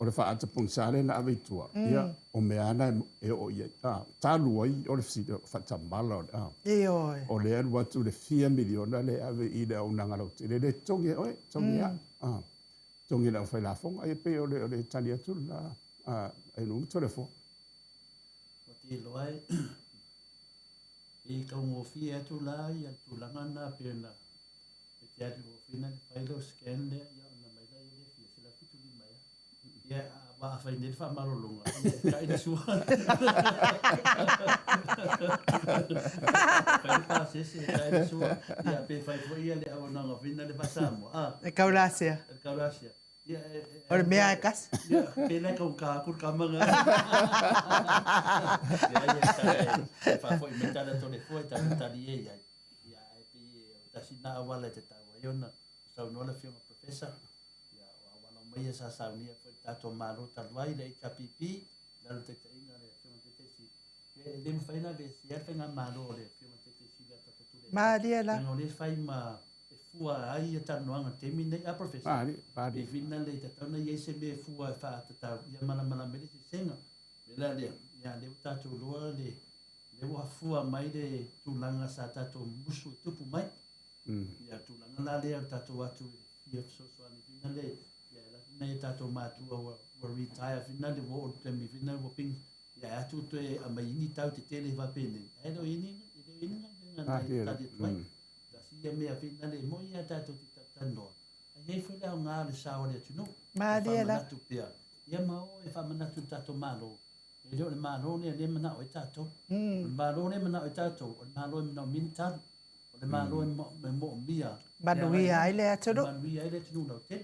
O le whaata pungsare na awe tua. Ia, o meana e o ia. Tālu ai, o le fsida whaata mala. O le anu watu le 4 miliona le awe i le au nangarau. Le tongi oe, tongi a. Tongi na whai la fonga. Ai pe o le tali atu la. Ai nungu tole fo. O te loai. I kau ngofi atu la, i atu langana pena. E te atu ngofina le whailo scan le. Ia ona mai la i le fia sila fitu li mai. Ia, wa fai ne fa marolonga. Kai de sua. Kai pa sese kai de sua. Ia pe fai fo ia le ona ngofina le pasamo. E kaulasia. Kaulasia. Ia. Ora mea kas. Ia, pe le ka kur kamanga. Ia, fa fo metala tole fo ta tali ia. Ia, pe ta sina wala te tawa. Iona sa no la firma professor. Mai sa saunia foi tato maro talwai le HPP la te inga le firma TTC e le faina ve si fenga maro le firma TTC la tato tu le Maria la no le fai ma e fua ai ta no anga termine a professor e fina le tato na yese me fua fa ta ya mala me se senga la le ya le tato lo le wa fua mai le tu langa sa tato musu tupu mai ya tu langa le tato watu ia so ani fina le nei tato matua wa retire fina le wo te mi fina wo ping ya atu te a mai ni tau te tele va pene e do ini na ta de toi da si ya me fina le mo ya tato ti tatando ai foi la nga le sa le tu no ma dia la tu pia ya ma o e fa mana tu tato malo e do le malo ne le mana o tato malo ne mana o tato o malo no minta le malo mo mia Manui ai le atoro. Manui ai le tunu no te.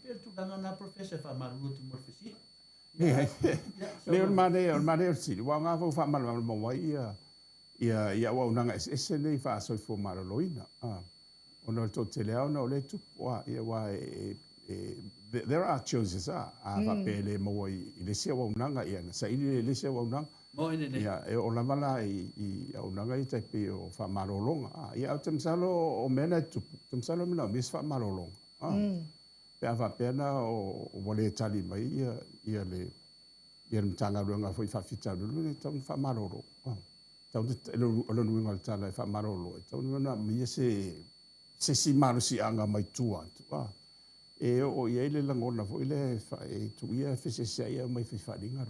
Per tu danga na professor fa maru tu morfisi. Le mane si wa nga fo fa mal mo wai ia wa unanga ese nei fa so fo maroloina. Ono to te leo no le tu wa ia wa there are choices va pele mo wai le se wa unanga ia sa ile le se wa unanga. Ia e o la mala i au nanga i te pe o fa marolonga ia au temsalo o mena tu temsalo mena mis fa marolonga pe ava pena o vole tali mai ia le mtanga runga foi fa fita le tau fa marolo tau lo ngal tala fa marolo tau na mi se si maru si anga mai tua e o ia le langona foi le fa e tu ia fese ia mai fa dinga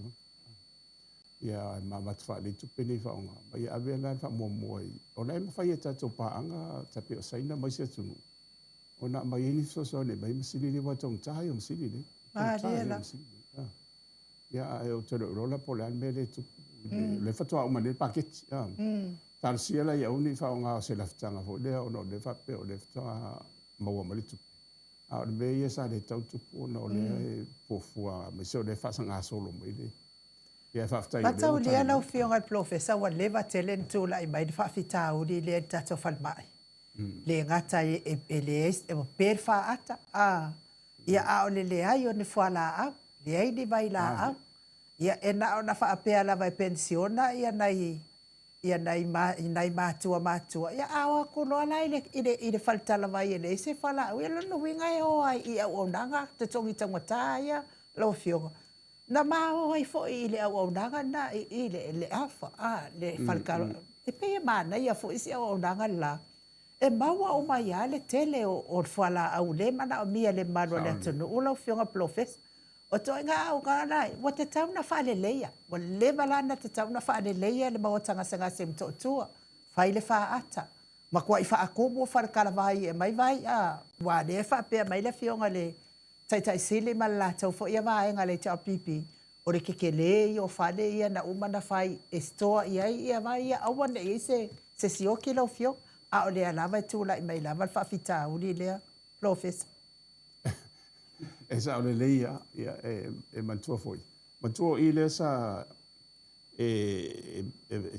ia mama tfa le tu pene fa nga ia ave la fa mo moi ona me fa ia tato pa anga tape o saina mai se tunu ona mai ni so ne mai misili le wa tong tai o misili le ia e o te rola pola me le tu le fa to o mane paket tar sia la ia uni fa nga se la ftanga fo le ono le fa pe o le ftanga mo ma le tu a me ia sa le tau tu no le po fua me se o le fa sanga solo mai le Bata uli ala ufionga professor wa leva talentu la imai fa fita uli le tato falmai. Le ngata e le e per fa ata ia a ole le ai o ne fuala a le ai di vai la a Ia e na ona whaapea lava e pensiona ia nai mātua. Ia awa kunoa la ile whaltala vai ele se whala au ia lana winga e o ai i au nanga te tongi tangata ia lau fionga. Na mao ai fo ile au nanga na ile le afa le whalkalo. E pe mana ia fo isi au nanga la. E maua o mai ale tele o whala au le mana o mia le mano le atunu. O lau fionga professor. O toi ngā au ngā nai, wa te tau na whaale leia. Wa le malana te tau na whaale leia le mawatanga sanga se mto tua. Whai le wha ata. Ma kua i wha akomo wharakala vai e mai vai wa le wha pia mai le fionga le tai sili ma la tau fo ia vaenga le tau pipi. O le keke le o whale ia na umana whai e stoa ia vai ia awane i se sioki lau fio. A o le alama e tūla i mai lama wha fita uli lea. Professor. E sa ole leia e mantua foi. Mantua i le sa e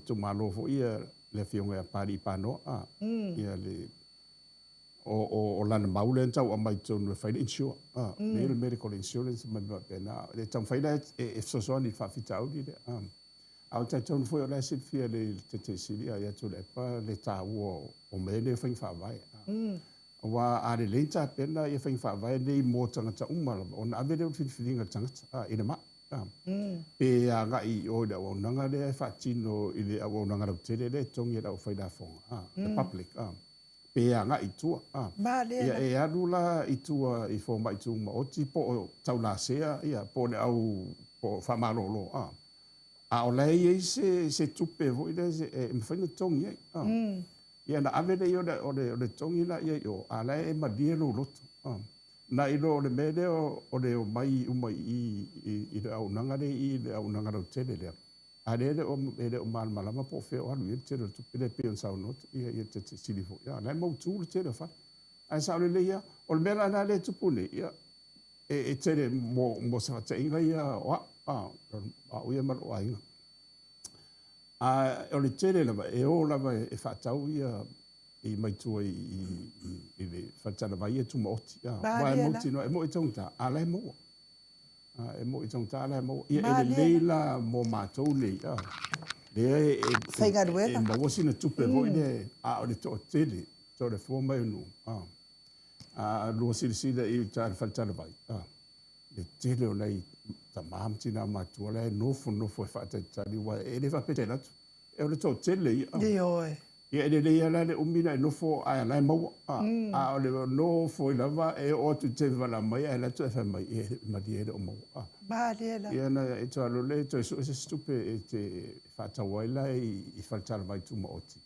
tu malo foi le fionga pari pano ia le o lana maule tau a mai tonu fai insure le medical insurance mai pena le tau fai e so so ni fa fitau di au tai tonu foi o le sit fia le te silia ia tu le pa le tau o mele fai fa vai wa ale leita pena ia fai fa vai nei mo tangata umala ona ave le filinga tangata ina ma pe anga i o da nanga le fa tino i le o nanga le tele le tongi da fai da fonga the public pe anga i tua ia e adula i tua i fo mai tu ma o tipo tau la sea ia po le au po fa malolo a o lei se tupe vo ile e mfanya tongi ia na ave le o le tongi la ia o ala e ma dielo lot na ilo le mele o le mai umai i le au nanga le i le au nanga le tele le a le o mal malama po fe o alu te le tupe le pe on sa not ia te silifo ia na mo tu le tele fa a sa le ia o le mela na le tupune ia e tele mo sa te inga ia o ia mal o ainga o le tele lava e o lava e whatau ia i mai tua i le whatana vai e tu maoti. Wa e moti no e mo i tongta, ala e mo. E mo i tongta, ala e mo. Ia e le leila mo mātou le. Le e mawosi na tupe voi le a o le to tele, to le fua mai unu. Lua sirisida i ta le whatana vai. Le tele o nei ta mahamtina mātua le nofo e whatatari wa e le whapete natu. E o le tō tele i. Ia e le leia la le umina e nofo ai alai maua. A o le nofo i lava e o tu te wala mai e la tu e whamai e madi e le o maua. Ia na e tō alo le tō e so e se stupe e te whatawaila i whatara mai tu maoti.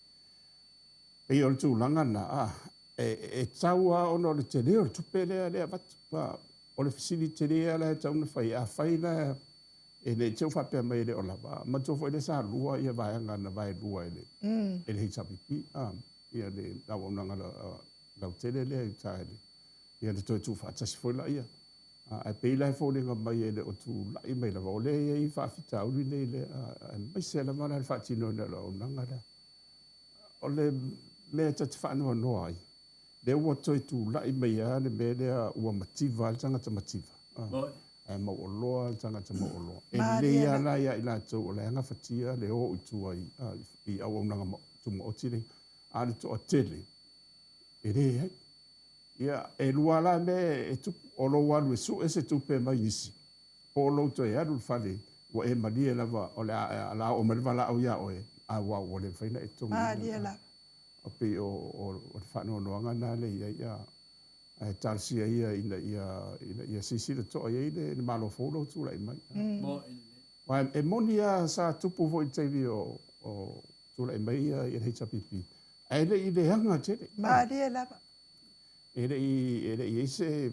E o le tū langa na e taua ono le te leo le tupe lea vatu. O le facility lea la tau na whai a whai la e le tau whapea mai le o lava. Ma tō whai le sa lua ia vaianga na vai lua e le HRPP. Ia le lau onanga lau tele lea i tae le. Ia le toi tū whaatasi whai la ia. A pei lai whaulinga mai e le o tū lai mai lava. O le ia i whaafita uri nei le. Mai se la mana le whaatino na lau onanga la. O le mea tati whaanua noa ai. Le ua toi tū lai mai a le mea lea ua mativa, le tangata mativa. E maoloa, le tangata maoloa. E lea la ia i la tau o le anga fatia, le o utua i au aunanga tu maotile. A le toa tele. E le hei. Ia, e lua la me e tupu, o lo walu e su e se tupe mai isi. O lo to e adu fale, ua e malia lava, o le ala o marivala au ia oe, a wau o le whaina e tongi. Malia O pe o le whanau noanga nā le ia tarsia ia ia sisi le toa ia le malo folo tūla i mai. Wa e monia sa tupu vo i tevi o tūla i mai ia i le HRPP. E le i le hanga tele. Maria lava. E le i eise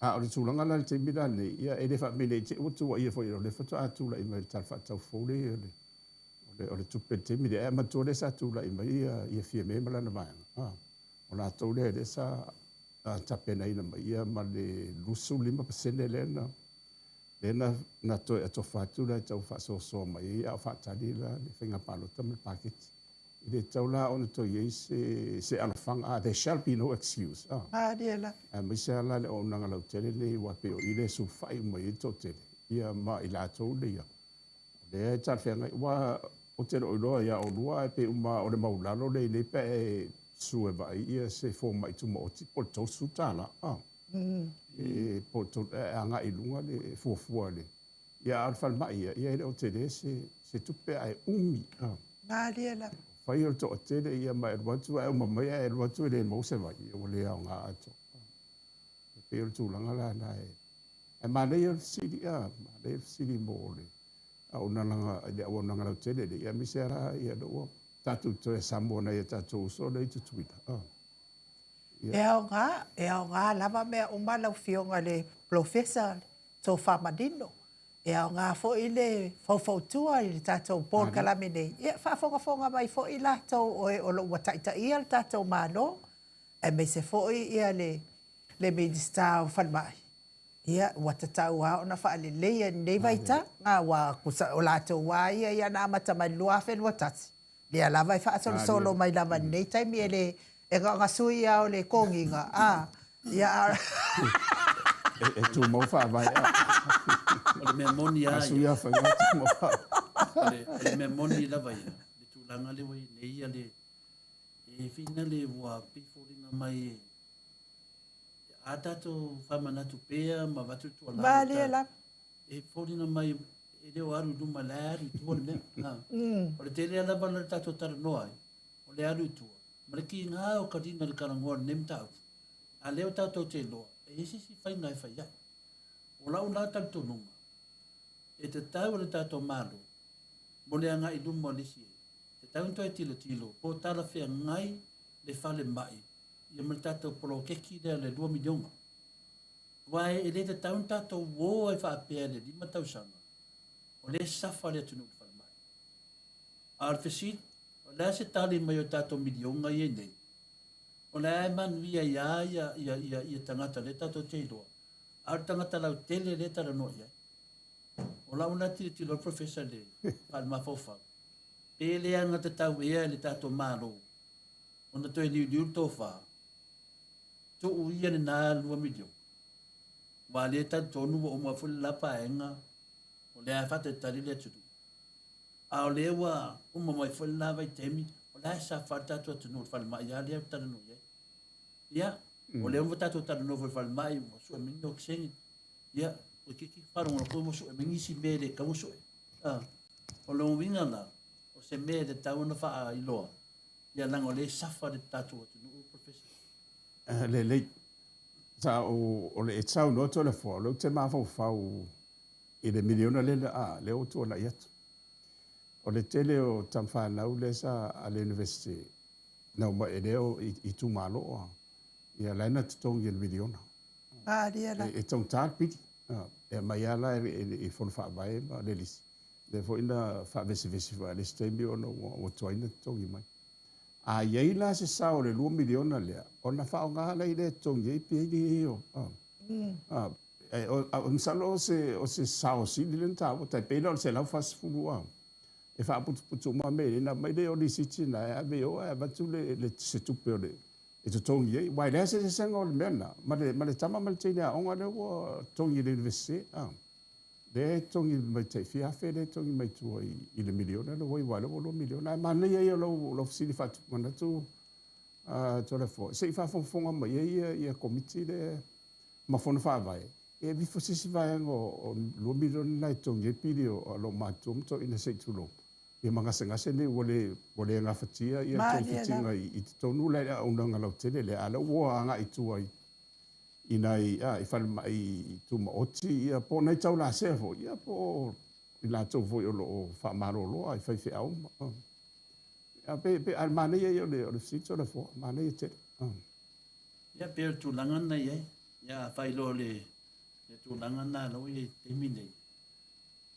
o le tūlanga la le te mira nei ia e le whamene te utua ia fo i le whatua tūla i mai tal whatau fole o le tupe te mire e matua le sa tūla i mai ia fia me malana mai. O la tau le sa tapena ina mai ia ma le lusu 5% lena na toi ato whatula e tau whasosoa mai ia o whatari la le whenga palota me paketi. I le tau la ona toi ei se alafanga, there shall be no excuse. Adiela. Mai se ala le o nanga lau tele le wa pe o ile su whai mai i tō tele. Ia ma i la tau le ia. Le cha fenga wa o te ro ro ya o lua pe uma o le maulalo le pe su e vai ia se fo mai tu mo ti po to su tala e po to anga i lunga le fo fo le ia al fal mai ia o te le se tu pe ai umi Maria la. fai o to te le ia mai wa tu ai mai e wa tu le mo se vai o le anga ato pe o tu langa la na e ma le o sili ma le sili mo le a ona langa ia ona ngala te le ia mi se ra ia do tatu to e samona ia tatu so le tu tuita E au ngā lava mea o malau fionga le professor tō whamadino. E au ngā fo i le fau i le tātou Paul Kalamine. E whaafonga mai fo i lātou o e olo ua taita ia le tātou mālo. E me se fo i ia le minister o whanmai. Ia ua tatau a ona whaale leia nei vaita. Ngā wā kusa o lātou wā ia nā mata mai lua whenua tati. Lea lava i whaasolo solo mai lava nei taimi e le e nga sui au le konginga ia e tu mo fa vai o le mea moni a sui a fa tu mo fa le mea moni la vai le tu langa le wai nei ale e fina le wa pifolina mai a tato whamana tu pea ma watu tu ala vale la e folina mai e leo aru duma la aru tu o le mea o le tele ala bana tato tara noa o le aru tu Mariki ngā o karina le karangoa nem tau. A leo tātou te loa. E esi si whai ngai whai ai. O lau nā tātou nunga. E te tau le tātou mālo. Mo lea ngā i lumo lisi e. Te tau toi tilo tilo. Po tāla whea ngai le whale mai. Ia mara tātou polo keki lea le 2 milionga. Wai e le te tau tātou wō e whaapea le 5 tausanga. O le safa le tunu whale mai. Arfesit. O lea se tali mai o tātou milionga i nei. O lea e manuia ia tangata le tātou teiloa. Ar tangata lau tele le tara no ia. O lau na tiri tilo professor le palma fofa. Pe lea ngata tau ea le tātou mālo. O na toi liu tō wha. Tō uia ne nā 2 milionga. Wa le tātou nua o mawhuli lapa enga. O lea whate tari le tutu. A o lewa uma mai foi lá vai temi o lá sa farta tu no fal mai ya le tara no ya o le um tatu tara no fal mai o so mi no xen ya o que para um como so mi si bele como so o lo vinga lá o se me de ta una fa i lo ya lang o le safa de tatu no professor le sa o le tsau no to le fo lo te ma fa o e le miliona le o to la yet o le tele o tamwhanau le sa a le university. Nau ma e leo i tu malo ia laina tutongi il miliona. Ria la. E tong tār piti. E mai ala e whonu whaavai ma le lisi. Le fo ina whaavesi wha le stembi o tuaina tutongi mai. A iei la se sao le 2 miliona lea. O na whao ngā lei le tutongi iei pia ni eo. O msalo o se sao sili le nta o tai peina o se lau fasifunu au. E fa putu ma me na mai le o li siti na me o va tu le se tu pe le e to tongi e wai le se se ngol mena ma le tama mal tele a onga le o tongi le vese le tongi mai te fia fe le tongi mai tu i le miliona le wai wale o lo miliona ma le ye lo sili fa tu mana tu to le fo se fa fonga mai ye committee le ma fon fa vai e vi fo si vai o lo miliona na tongi pili o lo matum to ina se tu lo e manga se ne wole nga fatia ia tōwhitinga i te tonu le a unanga lau tele le ala ua anga i tua i nai i whalma i tu maoti ia po nei tau la sefo ia po i la tau voi o lo whamaro loa i whaiwhi au ia pe al mane ia o le sito le fo mane ia tele ia pe tu langana ia ia whailo le tu langana lau ia te mine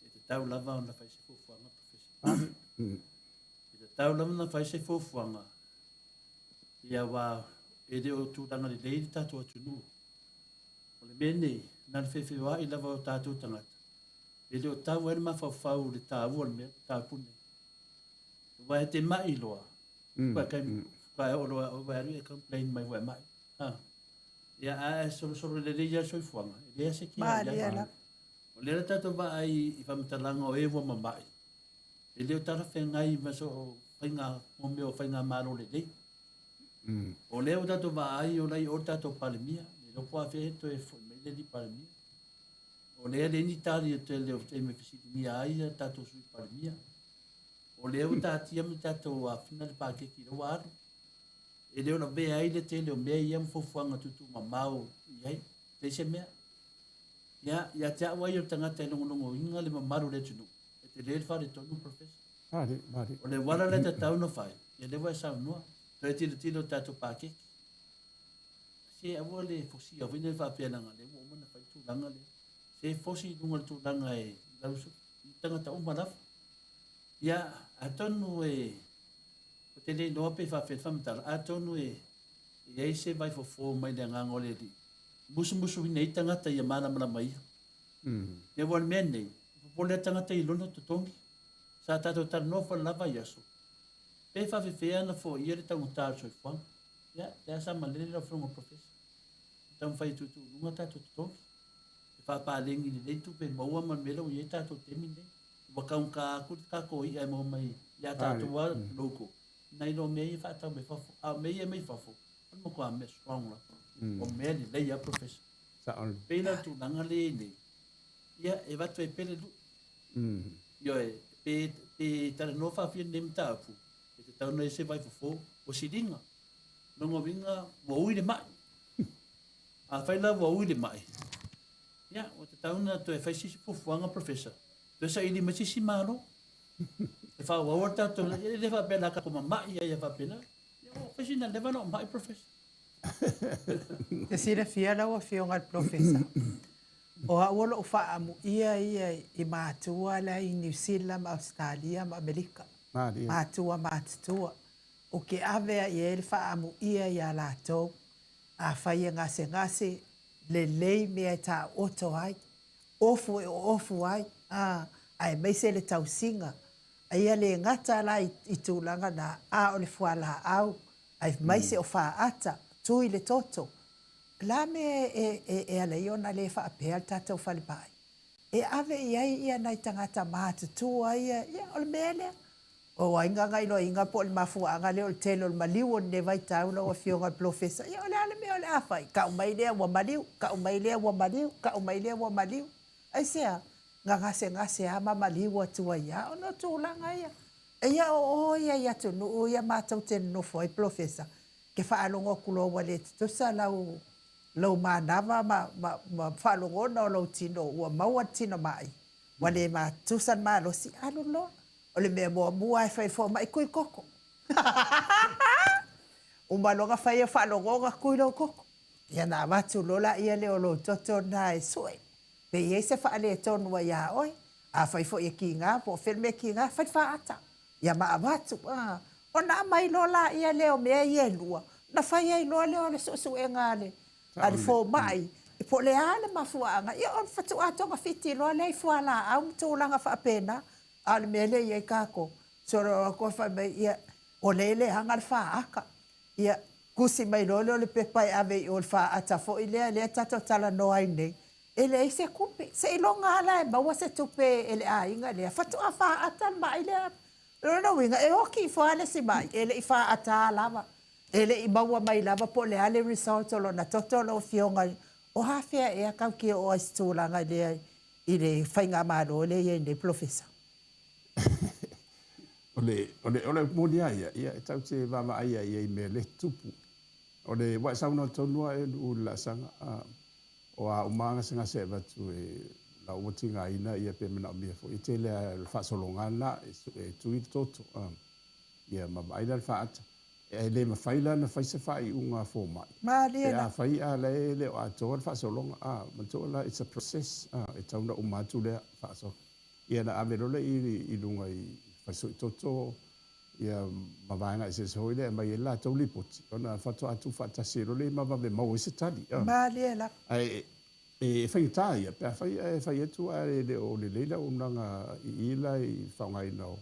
e te tau lava o na whaisefo whanga I te tau lama na whai se fōwhuanga. Ia wā, e reo tūtanga le leiri tātou atu nua. O le mene, nana whewhiwa i lava o tātou tangata. E reo tau ere ma whawhau le tāua le mea, tāpune. Wai te mai loa. Wai o loa, o wai e complain mai wai mai. Ia a soro le leia soifuanga. E rea se kia. Ma rea la. O lera tātou wa ai i whamatalanga o e wa mamai. E leo tara whengai maso whainga o meo whainga maro le lei. O leo tato vaai o lai o tato palemia. Le loko a whee to e meile di palemia. O lea le ni tari e te leo te me fisiti ni ai tato sui palemia. O leo tatia me tato a whina le pākeki rau aru. E leo na bea ai le te leo mea i am fofuanga tutu ma mau i ai. Te se mea. Ia te awai o tangata e nongonongo inga le mamaru le tunu. E te leo whare tonu professor. Mari. O le wala le te tau no whai. Ia le wai sao noa. To e tilo tato pākeki. Se awa le fosi a wine whapeananga le. Mo mana whai tūlanga le. Se fosi nunga le tūlanga e lausu. I tangata umarafu. Ia atonu e... O te le noa pe whamatara. Atonu e... E ei se vai fo mai le ngango le di. Musu i nei tangata i a mana mai. Ia wale mea nei. Pole tangata i lono tutongi. Sa tato tar no fa lava yaso. Pe fa fea na fo ia le tau tar so fo. Ya, ya sa malele la from professor. Tam fai tutu lunga tato tutongi. Fa pa lengi le tu pe maua man melo ia tato temine. Wa ka ko ia mo mai ya tato wa loko. Nai no me fa ta me fa a me e me fa fo. Mo ko a me strong la. O me le ia professor. Sa on. Pe na tu nanga le ne. Ia e va tu e pele lu. Yo pe tara no fa fia nem tapu. E te tau no se vai fofo o siringa. Nongo vinga wo ui le mai. A fai la wo ui le mai. Ya, o te tau na to e fai sisi fofuanga professor. To sa ili masisi maro. E fa wa warta to le fa pela ka kuma mai ia fa pela. Yo fai sina le va no mai professor. Te sira fia la o fionga professor. O awolo o faa mu ia i mātua la i New Zealand, Australia, Amerika. Mātua. O ke awea i ele faa mu ia i a lātou. A whai ngase le lei mea tā oto ai. Ofu ai. Ai meise le tausinga. Ai le ngata la i tūlanga na a o le fuala au. Ai meise o faa ata. Tui le toto. La me e ale iona le wha apea tātou whalipai. E ave ia nei tangata mātutua ia o le mele. O inga ngai no inga po le mafuanga le o le telo le maliu o ne vai taula o fionga le professor. Ia o le ale me o le awhai. Ka umai lea wa maliu. Ai sea, ngase ama maliu atua ia. O no tūlanga ia. E ia ia tunu ia mātou te nofo ai professor. Ke whaalongo kulo wale tusa lau manava ma whalongona o lau tino, ua maua tino mai. Wale ma tusan ma losi, alo lo. O le mea mua e whai fo mai kui koko. Umalonga whai e whalongonga kui lau koko. Ia nā watu lola ia leo lo toto na e sue. Pe ie se whaale e tonua ia oi. A whai fo ia ki ngā, po whelme ki ngā, whai whaata. Ia maa watu. O nā mai lola ia leo mea ia lua. Na whai ai loa leo le susu e ngāle. Ari fo mai, i po le ale mafuanga, ia on fatu atonga fiti loa lei fuala, au mtulanga whaapena, ale mele ia i kako. Soro ko fa mai ia, o lele hanga le whaaka. Ia kusi mai lole o le pepai ave i o le whaata fo i lea tato tala no ai nei. E le se kupi, se ilonga ala e maua se tupe e le a inga lea, fatu a whaata mai lea. Rona winga, e oki i fuale si mai, e le i whaata lava. Ele i maua mai lava po le ale result o lona toto lo fionga. O hawhea e a kau ki o aistūlanga lea i le whainga maro le i ne professor. Ole moni aia, ia tau te vama aia i me le tupu. Ole wa sauna tonua e u la sanga o a umanga sanga se vatu e la utinga ina ia pe mena mia fo. I te le fasolongana e tui toto. Ia mama aina le faata. E le mawhaila na whaise whai unga fō mai. E a whai a le o atoa le whaasolonga. Mantoa it's a process. E tauna o mātu lea whaaso. Ia na amerola i lunga i whaiso i toto. Ia mawaanga i se hoi lea mai e la tau lipoti. Ona whato atu whaatasi role mawawe mau i se tali. Mālia la. E whainta ia. Pea whai etu a le o le leila unanga i ila i whaungai nao.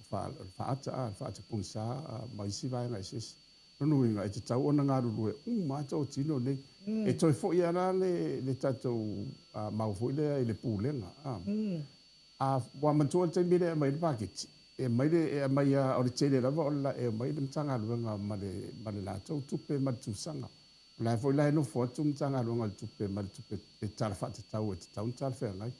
Whaata punsa maisi vai ngai sis. Nonu inga e te tau ona ngā ruru e mātou tino nei. E toi fo i ana le tatou mau fo i le pūlenga. A wa mantua te mire mai le paketi. e mai le e mai o le tele lava o la e mai le mtanga luanga ma le la tau tupe ma tusanga la foi la no fo tum tanga luanga tupe ma tupe e tala fa te tau e te tau tala fe ngai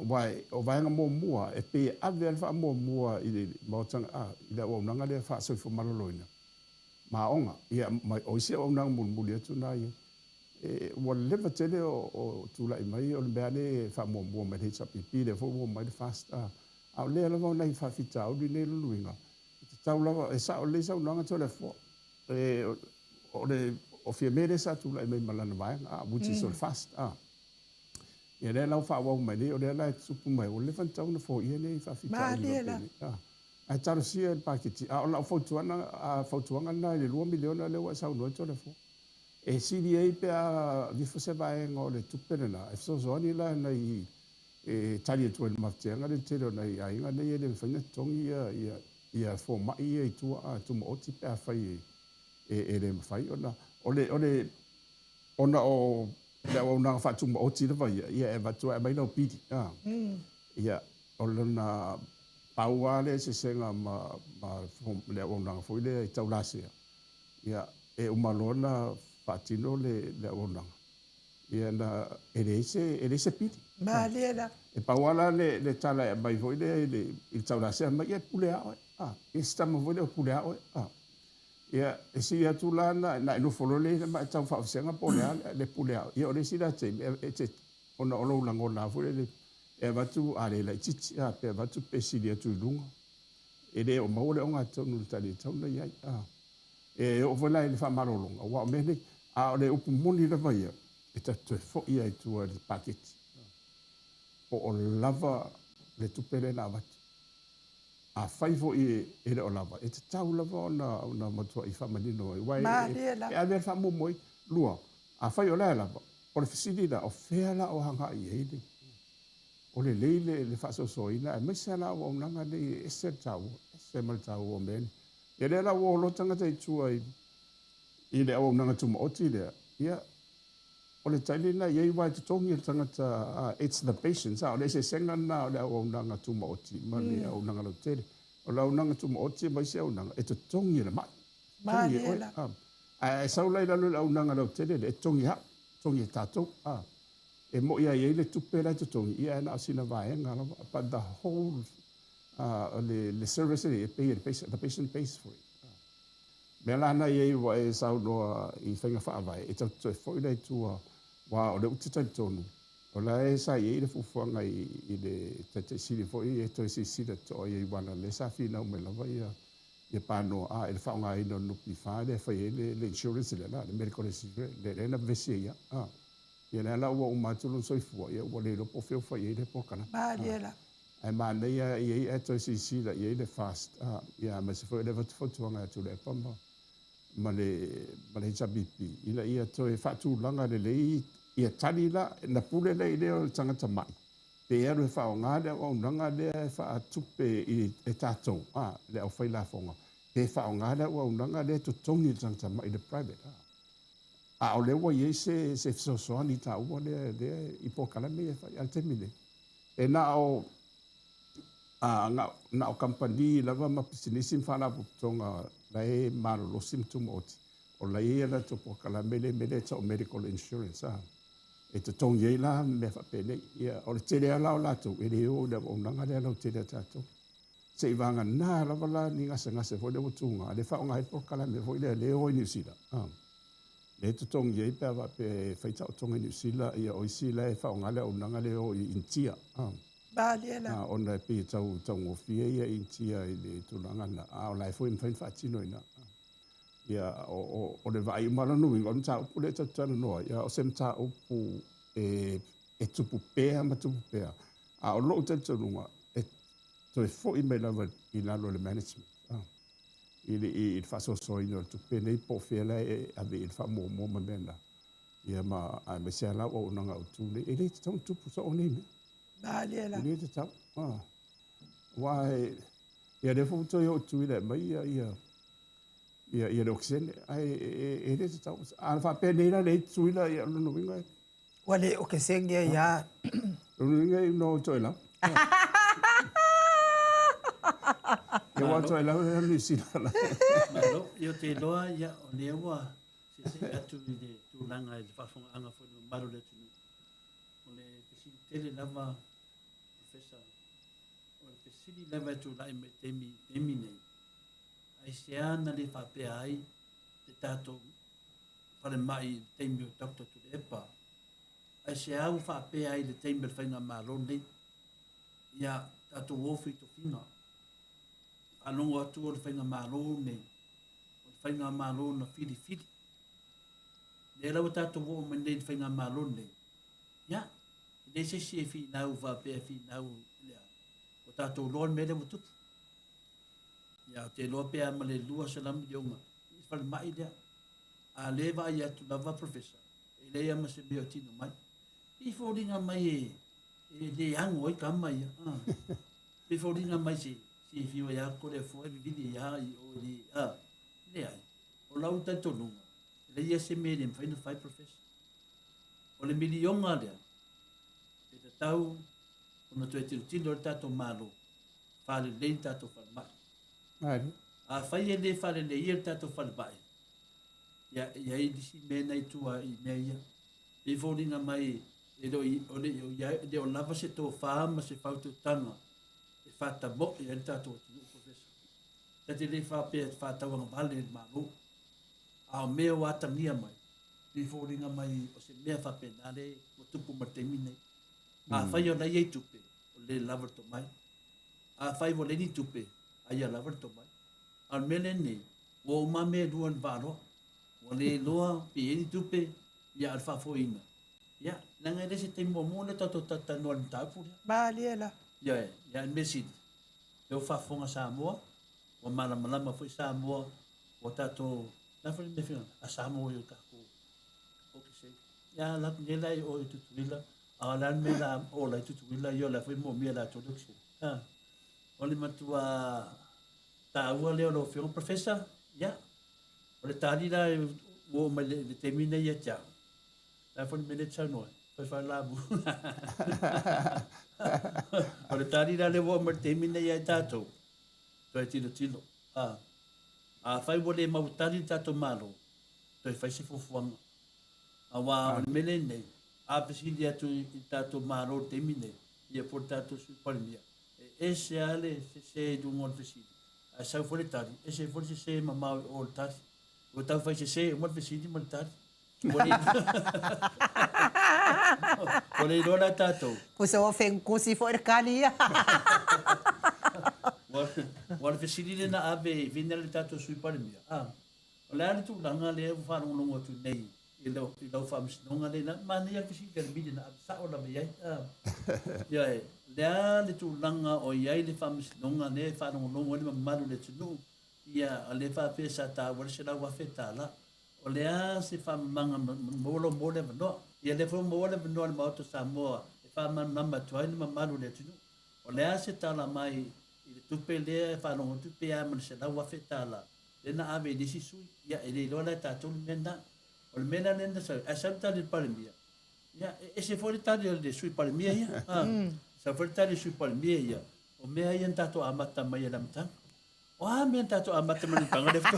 wai o vai nga mo mua e pe ave alfa mo mua i le mo tanga i le o nanga le fa so fo maloloina ma onga ia mai o sia o nanga mo le tuna ia e o le tele o tula i mai o le bale fa mo ma le chapipi le fo mo mai fast au le lava nei fa fita o le luinga te tau lava e sa o le sa nanga tole fo e o le o fie mere sa tula i mai malana mai which is so fast ia le lau fa wa mai le o le la supu mai o le fanta una fo ia nei fa fita ai taro sia il pakiti o la fotuanga na le 2 miliona le wa sa no tole fo e CDA pe a vi fose vai ngo le tupena e so zoni la nei e tali tu el maftenga le tero nei ai nga nei le fanya tongi ia fo mai ia tu tu mo ti pe fai e le fai ona ona o le ona fa tu mo ti le vai ia e va tu e mai no piti ia ona paua le se senga ma le ona fo le tau lasia ia e umalona fatino le ona ia na ele se piti Malela. e pauala le tala e mai foi le il tala se mai e pulea e sta mo voi le pulea ia e si atula na no folo le ma tau fa senga polea le pulea ia o si da te ona o la ngona foi le e va tu ale la titi pe va tu pe si dia tu lunga e le o mo le onga tonu tali tonu ia e o vola le fa malolonga wa me le a le upu moni le vai e ta tu fo ia i tu le paketi o lava le tupere na watu. A whaifo i le o lava. E te tau lava na matua i whamanino. E a mea whamu moi lua. A whai o lea lava. O le whasilina o whela o hanga i heide. O le leile le whasosoina. E mesa la o nanga le ese tau. Ese mal tau o meni. E le la o lotanga te tua i le o nanga tuma oti lea. Ia. O le tailina iei wai te tongi tangata it's the patience. O le se senga na o le au nanga tuma oti. Ma le au nanga lo tere. O le au nanga tuma oti mai se au nanga. E te tongi le mai. Mai ela. E saulai lalo le au nanga lo tere. E tongi ha. Tongi tatou. E mo ia iei le tupera te tongi. Ia na asina vaenga. But the whole le service e pay the patient pays for it. Me lana iei wa e saunoa i whainga whaavai. E tau e whoinei tua wa o le utitai tonu. O la e sa iei le fufuanga i le tete siri fwoi e toi si sira to iei wana le sa whina ume lawa ia pānoa e le whaonga ino nupi whaare whai le insurance le la, le medical insurance, le rena vese ia. Ia le ala ua umatulu soifua ia ua le lopo whio whai le pokana. Malela. Ai mana ia iei e toi si sira iei le fast. Ia ma se fwoi le watuwatuanga atu le pamba. Ma le chabipi ila ia toe fatulanga le lei ia tali la na pule le leo tangata mai pe ero fa nga le o nanga le fa tupe i tatou le o faila fonga pe fa nga le o nanga le to tongi tangata mai le private o le wa ye se so ani ta o le i po kala me fa al termine e na o na o company lava ma business fa na tonga lai malo lo symptom oti o lai la to po kala mele to medical insurance e te tong ye la me fa pele ia o le tele ala la to e le o le o nanga le o tele tato se vanga na la vala ni nga se fo le utunga le fa nga po kala me fo le o ni sila le to tong ye pe va pe fa ta tong ni sila ia o sila e fa nga le o nanga le o intia Balela. Ona pe tau o fie ia intia i le tulanga na o lai foi mfain fatino ina. Ia o le vai mala no ngon ta o le tata no ia o sem ta o pu e tupu pea ma tupu pea. O lo tata no e to foi me lava i lalo le management. Il fa so ino tu pe nei po fela e ave il fa mo ma mena. Ia ma a me se la o nanga o tu le ele tau tupu so o nei. Balela. Ni te tau. Wai ia le foto yo tu ile mai ia le oxen ai te tau. Al fa pe nei la le tu ile ia no winga. Wale o ke sengia ya. No winga no to ila. Ke watu ai lau e luisi la. Malo, io te loa ia o le ua se atu i le tūlanga i le whafonga anga whanu maru le tunu. O le pesili tele lava professor, o le pesili lava tu lai me temi nei. Ai se ana le whapea ai te tātou whare mai temi o doctor tu le epa. Ai se au whapea ai le temi le whainga malo nei. Ia tātou wofi to whina. Anongo atu o le whainga malo nei. O le whainga malo na whiri whiri. Le lau tātou wo me nei le whainga malo nei. Ia, le se si e whi nau whapea whi nau lea. O tātou loan mele mo tupu. Ia, te loa pea ma le lua salamu i onga. I whale mai lea. A le vai atu lava professor. E lea ma se meo tino mai. I whoringa mai e le ango i ka mai. I whoringa mai se si fiwa ya ko le fo e vidi ya i o le le ai. O lau tanto nunga. Le ia se me le mfaina fai professor. O le milionga lea. E te tau o na tue tino le tato malo. Fale le tato fale mai. Ai. A fai e le fale le ia tato fale mai. Ia i disi mena i tua i mea ia. I whoringa mai e do i o le o lava se tō whaama se whautu tanga. E whata mo i ane tātou tino professor. Tati le whapea whatawanga vale e maru. A o mea o atamia mai. I whoringa mai o se mea whapea nare o tupu matemi nei. A whai o nei ei tupe o le lava to mai. A whai o le ni tupe a ia lava to mai. Al mele nei o ma me ruan varo. O le loa pi eni tupe ia al whafoina. Ia, nanga ele se te mo le tato tata noa ni tāpuri. Baliela. Ia, ia en mesidi. E o whafonga Samoa, o malama foi Samoa, o tato, na whani me whina, a Samoa i o kako. O ke se. Ia, la nela i o i tutuila, a lan me la o la i tutuila, i o la whai mo mia la tō luksi. O le matua tā ua leo lo whionga professor, ia. O le tāri la o mai le temine ia tiao. La whani me le tau noa, whai whai labu. O le tāri la le o mai le temine ia tātou. Toi tilo. A whai o le mautari tātou malo. Toi whai se fufuanga. A wā o le mele nei. A pesili atu i tātou malo temine. Ia por tātou sui parimia. E se ale se dungo le pesili. A sau fo le tari. E se fo se mamau o le tari. O tau fai se o le pesili ma le tari. O le rona tātou. Ko se o when kusi fo e kani ia. Wa le pesili le na ave vina le tātou sui parimia. O le ale tu langa le e whanongonongo atu nei. I lau whamsinonga le na. Mani a pesili le bide na sa o la me iai. Ia e. Lea le tu langa o iai le whamsinonga le whanongonongo le mamaru le tunu. Ia le whape sa tā wale se lau wafe tā la. O lea se whamanga molo mole manoa. Ia le whao mole manoa le maoto Samoa. E whamanga nama tuai le mamaru le tunu. O lea se tala mai i le tupe lea whanongo tupe a man se lau wafe tā la. Le na ave nisi sui. Ia e le lola tātou le mena. O le mena nenda sa. A sa tali parimia. Ia e se fori tali le sui parimia ia. Sa fori tali sui parimia ia. O mea ia tātou amata mai e lamtanga. Wah, mea tātou amata mai tanga le fto.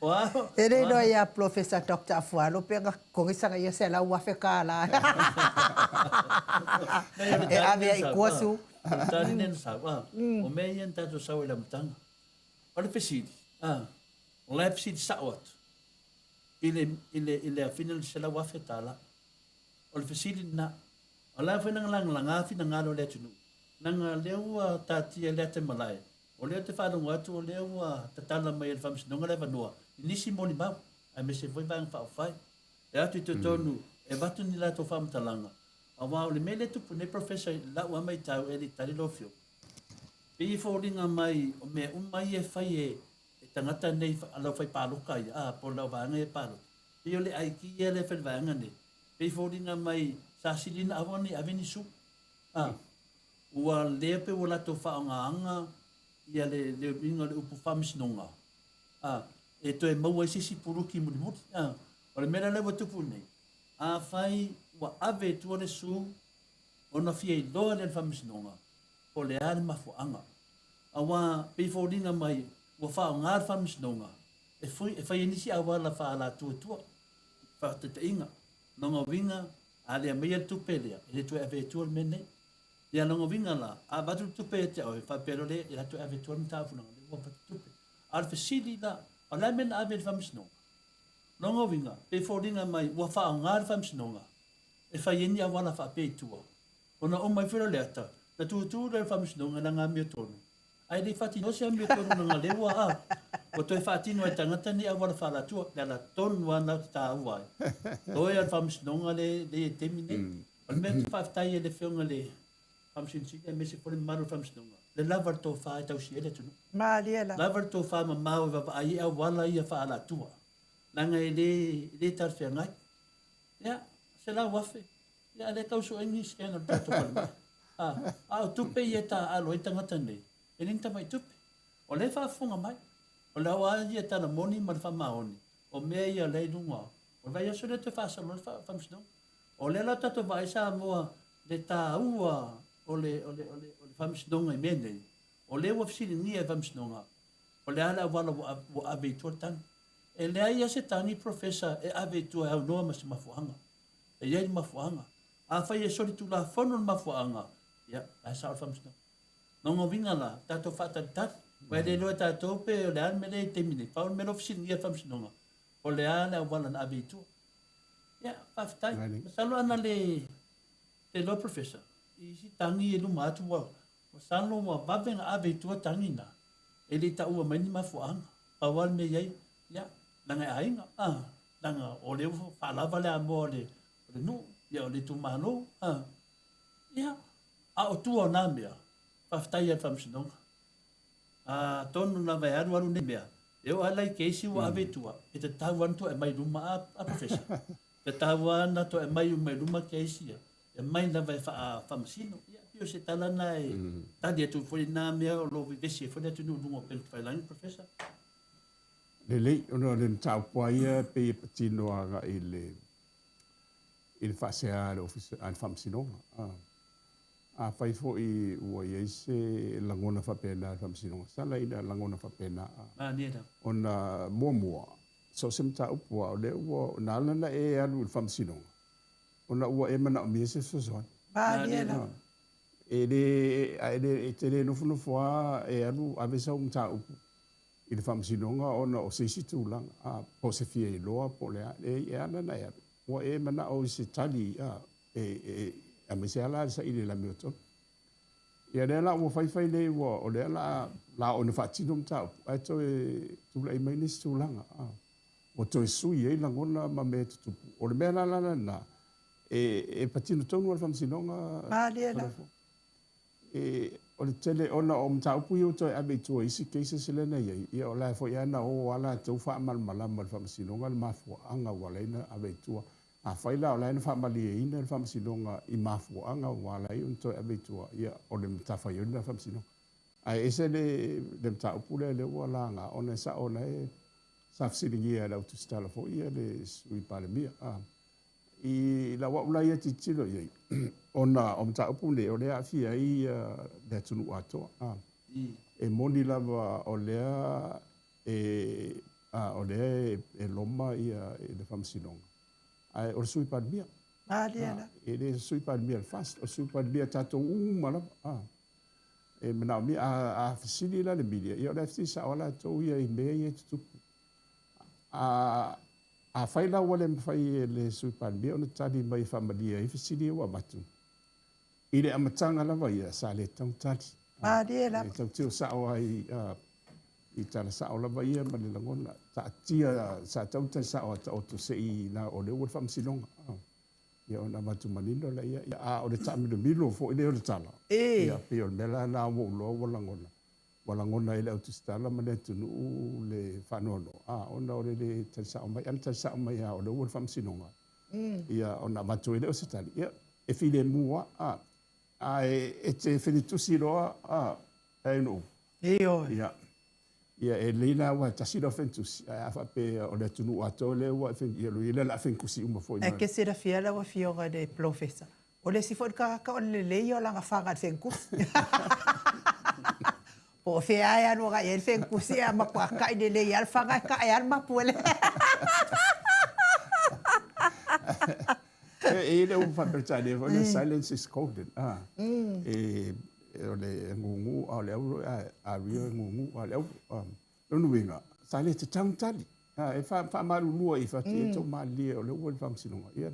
Wow. Ele no ia professor Dr. Afualo pega kongisanga ia se la wafe kala. E ave i kuasu. Tani nen sa wa. O mea ia tātou sa e lamtanga. O le pesidi. O le pesidi sa wat. Ile a final se la wafe tala. O le pesidi na. O la fe nang langa fi ngalo le tunu. Nanga leua tatia le te malai. O leo te whanongo atu o leua tatala mai el whamsinonga le wanoa. Nisi moni mau. Ai me se voi vang whawhai. E atu i te tonu. E watu ni la tō whamtalanga. A wā o le mele tupu ne professor la ua mai tau e li tari lofio. Pei whauringa mai o mea umai e whai e tangata nei alau whai pāluka i. Po lau vanga e pālu. Pei o le aiki e le whai vanga ne. Pei whauringa mai sasilina awani aveni su. Ua lea pe wala tō whaongaanga ia le inga le upu whamisinonga. E to e maua i sisi puruki muri muri. O le mera lewa tupu nei. A whai ua ave tua le su o na fia i loa le whamisinonga. o le ale mafuanga. Awa peiforinga mai wa fa ngar famisnonga. E fai inisi awala fa ala tua. Fa te inga. Nonga winga ale mai tupelea. Ele tu ave tu mene. Ya nonga winga la a batu tupe te o fa perole ila tu ave tu mta fu nonga. Wa fa tupe. Al fasili la ala men ave famisnonga. Nonga winga peiforinga mai wa fa ngar famisnonga. E fai ini awala fa pe tua. Ona o mai fero leta. Na tu le famisnonga na nga tonu. Ai le fati no se ambio tonu nga lewa a. O toi fati no tangata ni awala fa la tua la tonu ana ta uai. Toi al famisnonga le temine. Al me fa tai le fionga le famsinsi e me se pole maru famisnonga. Le lavar to fa tau si ele tunu. Ma liela. Lavar to fa ma mau va ai awala ia fa la tua. Langa le tar fe ngai. Ya, se la wafe. Ya le tau so english ena tato palma. Tupe ia ta alo i tangata nei. E ninta mai tupe. O le whaafunga mai. O le awa ia ta na moni ma le whamaoni. O mea ia le lunga. O vai aso le te whaasalo le whamsino. O le la tato vai sa moa le ta ua o le whamsinonga i menei. O le wafsiri nia e whamsinonga. O le ala wala o aveitua tani. E le aia se tani professor e aveitua au noa ma se mafuanga. E iai mafuanga. A fai e sori tu la fono mafuanga. Ya, ai sa o famsno. Nongo vinga la, tato fata tat. Vai le loa tato pe o le an mele te mine. Pau mele ofisin ia famsno. O le an e wala na abitu. Ya, paftai. Salo ana le lo professor. I si tangi e luma atu wa. O salo wa babenga abitu tangi na. E le ta ua mani mafuanga. Pawal me yai. Ya, langa ainga. Langa o le falava le amo le no. Ya o le tu mano. Ya. A o tua na mea, whaftai a whamsinonga. Tonu na vai aru ne mea. Eo alai keisi wa ave tua. E te tau anto e mai ruma a professor. Te tau ana to e mai ruma keisi a. E mai na vai whamasino. Ia pio se talana e tadi atu fwere na mea o lo vivesi e fwere atu nu rungo pelu whailangi professor. Lelei, ono le tau poaia pe patino aga i le whasea le ofisa an whamsinonga. A fai fo i ua iei se langona whapena whamsinonga. Sala ina langona whapena. Nieta. Ona mua. So sem ta upua o le ua nalana e alu il whamsinonga. Ona ua e mana o mia se sosoan. Nieta. E te le nufunofoa e alu avesa um ta upu. I le whamsinonga ona o seisi tūlanga. Po se fia i loa po lea. E anana e alu. Ua e mana o se tali a me se ala sa ile la mioto. Ia le la ua fai le ua o le la o ne whaatino mtau. Ai to e tula i maini si tūlanga. O to e sui e langona ma me tutupu. O le mea la na e patino tonu al whamsinonga. Liela. O le tele ona o mtau pui o to e abe tua isi keisa selena iei. Ia o la fo iana o ala tau wha malmalama al whamsinonga le mafua anga waleina abe tua. A faila o laina whamali e ina le whamsinonga i mafuanga wala i unto e abetua ia o le mtafa i una whamsinonga. Ai ese le mtaupule le ua langa o ne sa o ne sa fsiringi e la utustala fo ia le sui pale mia. I la waula ia titilo iei. Ona o mtaupule o lea fia i le tunu atoa. E moni lava o lea e loma ia le whamsinonga. Ai o sui padmia. Liela. E le sui padmia fast o sui padmia tato mala. E mana mi a fasili la le media. Ia le fti sa ola to ia i me ia tupu. A faila wale mfai le sui padmia o tadi mai famalia i fasili wa matu. I le amatanga lava ia sa le tau tadi. Liela. E tau teo sa o ai I tala sa o lava ia ma le langona. Ta tia sa tau ta sa o to se I na o le ua whamsinonga. Ia o na matu manino la ia. Ia o le tamino milo fo I le o le tala. Ia pe o mela na o lo o langona. Walangona I le au tustala ma le tunu le whanono. O na o le ta sa o mai. An ta sa o mai o le ua whamsinonga. Ia o na matu I le o se tali. Ia e file mua. E te whenitusi roa. E no. Ia. Ia e leila wa tasira fentus a fa pe o le tunu ato le wa fen ia lo ile la fen kusi uma foi e ke sira fiala wa fionga de professor O le si fo ka o le o langa whanga whenkus. Po fe ai anu ga e whenkus ia makua kai le lei al whanga ka e al mapuele. E le un whapetane, o le silence is golden. O le ngungu o le au a rio ngungu o le au. Lonu winga, silence te tangtali. E wha maru lua i whati e tau maalia o le ua le whamsinonga.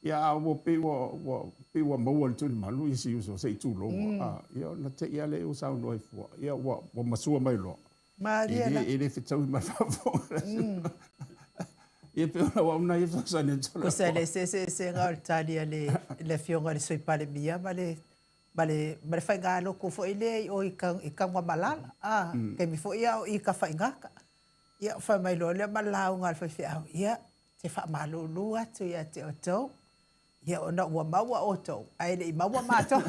Ia wo pe wa maua le tuni malu i si uso sei tu longa. Ia na te ia le usau noi fua. Ia wa masua mai loa. Maria la. E le fitau i mawhafonga. Ia pe ona wa una i whasane tola. Ko se le se ngā talia le fionga le soi pale mia ma le whai ngā loko fo i le o i kangwa malala. Kei mi fo ia o i ka whai ngaka. Ia whai mai loa le malau ngā whai whiau. Ia te wha malo lua tu ia te o tau. Ia ona ua maua o tau. Ai le i maua mātou.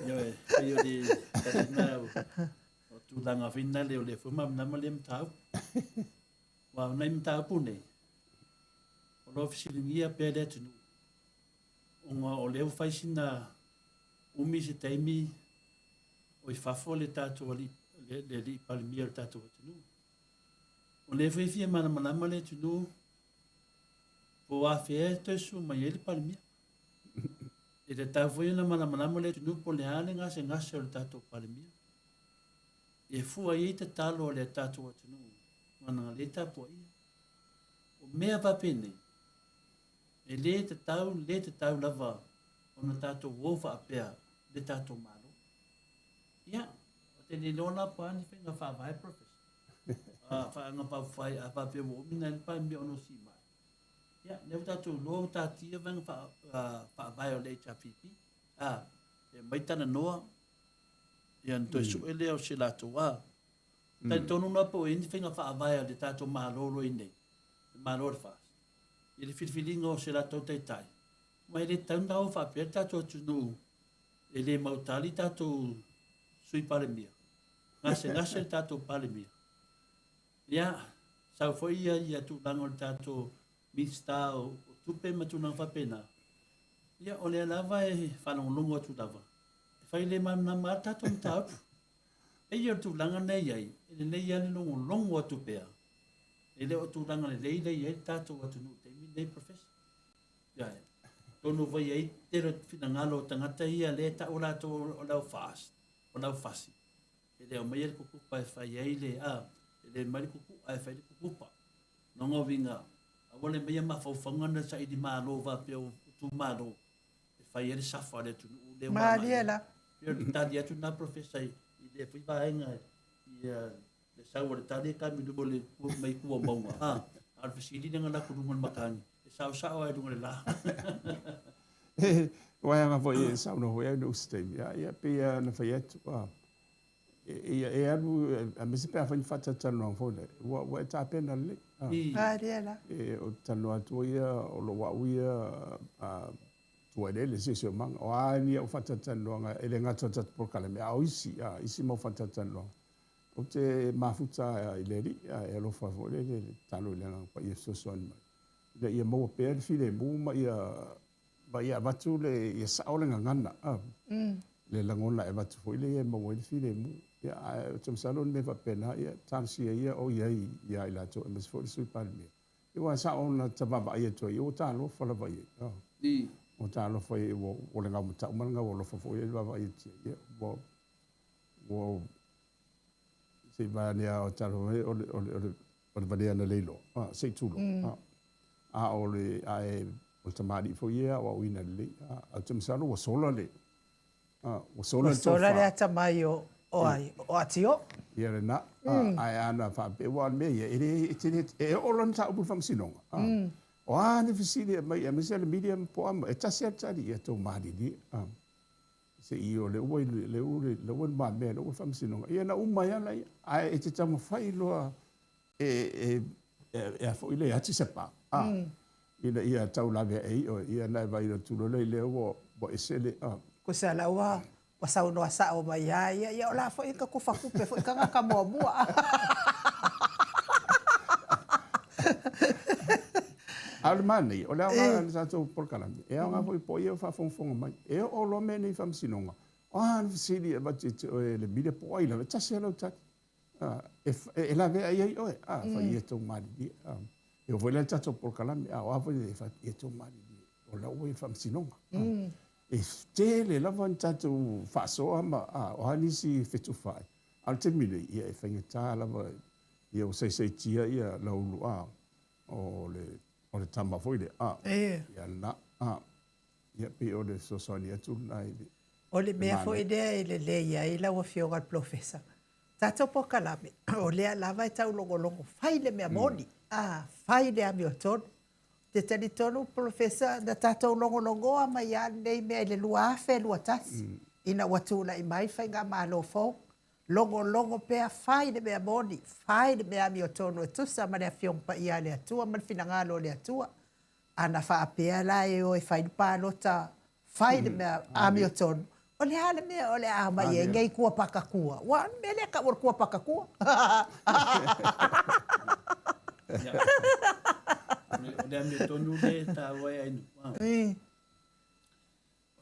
Ia di kasina o tūlanga whina leo le whuma mnama le mtau. Wa nai mtau pune. O lo fisilingia pēr le tunu. O leo whaisina umi se teimi o i whafo le tātua le li palimia le tātua tunu. O le whewhia mana manama le tunu po a whea tēsu mai e le palimia. E te tau whea na mana manama le tunu po le ane ngase o le tātua palimia. E fua i te talo le tātua tunu mana le tāpua ia. O mea wapene e le te tau lava o na tātua wofa apea le tātua malo. Ia, o te le lona pa ni whenga whawai professor. Whaanga pa whai a pape wo mina le pai mea ono si mai. Ia, neu tātou loa tātia wanga whawai o le HRPP. E maitana noa. Ia ntoi su ele o se lato wā. Tai tonu noa po e ni whenga whawai o le tātou mālolo i nei. Mālolo whas. Ia le whirwhiringa o se lato tai. Mai le taundao whapea tātou tunu. E le mautali tātou sui palemia. Ngase tātou palemia. Ia, sau foi ia tu lango tātou mista o tupe matunang whapena. Ia, o le lava e whanonglungo tu lava. E whai le mamnama tātou mtaupu. E ia tu langa nei ai. E le nei ane longo atu pea. E le o tu langa le lei ai tātou atu nu. Te mi nei professor. Ia, tono vai ai tero finangalo tangata ia le ta ora to o lau fast. O lau fasi. E le o mai el kukupa e whai ai le e le mai kuku ai whai kukupa. Nongo vinga. A wale mai ma fawhangana sa i di malo va pe o tu malo. E whai ele safa le tu le wa. Mariela. Pio tadi atu na professor i le whi vaenga i le sau le tadi ka mi dubo le mai kua maunga. Al fasili nga la kurungan makangi. E sau ai dunga le la. Wai anga fo e sau no hoi no stem. Ia pe na whai atu. E alu a mese pe a whai whata tano ang fole. Wa e tā pena le. Mariela. E o tano atu ia o lo wa uia tua ele se se mang. O ani o whata tano anga ele ngata tatu por kale me au isi mo whata tano. O te mafuta i leri e lo fa fole le tano le nga pa ia sosoan mai. Ia mo pe le file mu ma ia batu le ia saole ngana. Le langona e batu foi le mo le file mu. Ia tum salon me va pena ia tansia ia o ia ia ila to mes fo sui palme. Ia sa ona tababa ia to ia ta lo fa la vai. O ta lo foi o le ngam ta umanga o lo fa foi ia va ia wo se va nia o ta lo o le valia na leilo. Se tulo. O le ai o tamari foi ia o ina le. A tum salon o sola le. O sola to. Sola le tamai o atio. Ia le na. Ai ana fa pe wa me ia e o lon ta upu famsinonga. O ane fisili mai a misele medium po am e tasi atari e to mari di. Se io le oi le oi ma me le oi famsinonga. Ia na uma ia lai ai e te tamo fai loa e fo ile ati sepa. Ia tau lave e ia na vai no tulo le o esele. Ko sa la wa sau no sa o mai ia o la fo ka ku fa ku pe fo ka ka mo Al mani, o lea nga sa tau porkalami. E nga foi po ia fa fonga mai. E o lo me ni fam sinonga. Ah, sili e bati le bile po ai la tasi lo tati. E la ve ai oi. Fa ia tau mari. E o foi le tatu porkalami. O foi fa ia tau mari. O la o fam sinonga. E tele la van tatu fa so ama o hani si fetu fai. Al te mile ia e whainga tā lava ia o sei tia ia laulu o le tama foi le ia na ia pe o le sosoni atu nai le o le mea foi le le ia i laua fionga al profesa tato po kalame o le lava e tau longo fai le mea moni fai le ami o tonu te tani tonu profesa na tato longo ama ia nei mea le lua afe lua tasi ina watula i mai fai ngā malo fau longo pea fai de mea moni, fai de mea mi o tonu e tusa ma le afiong pa ia le atua, man finangalo le atua. Ana faa pea la e o e fai pa lota, fai de mea ami o tonu. O le hale mea o le ama i e ngei kua pakakua. Wa me le ka ur kua pakakua. O le ami o tonu le ta wai ainu. O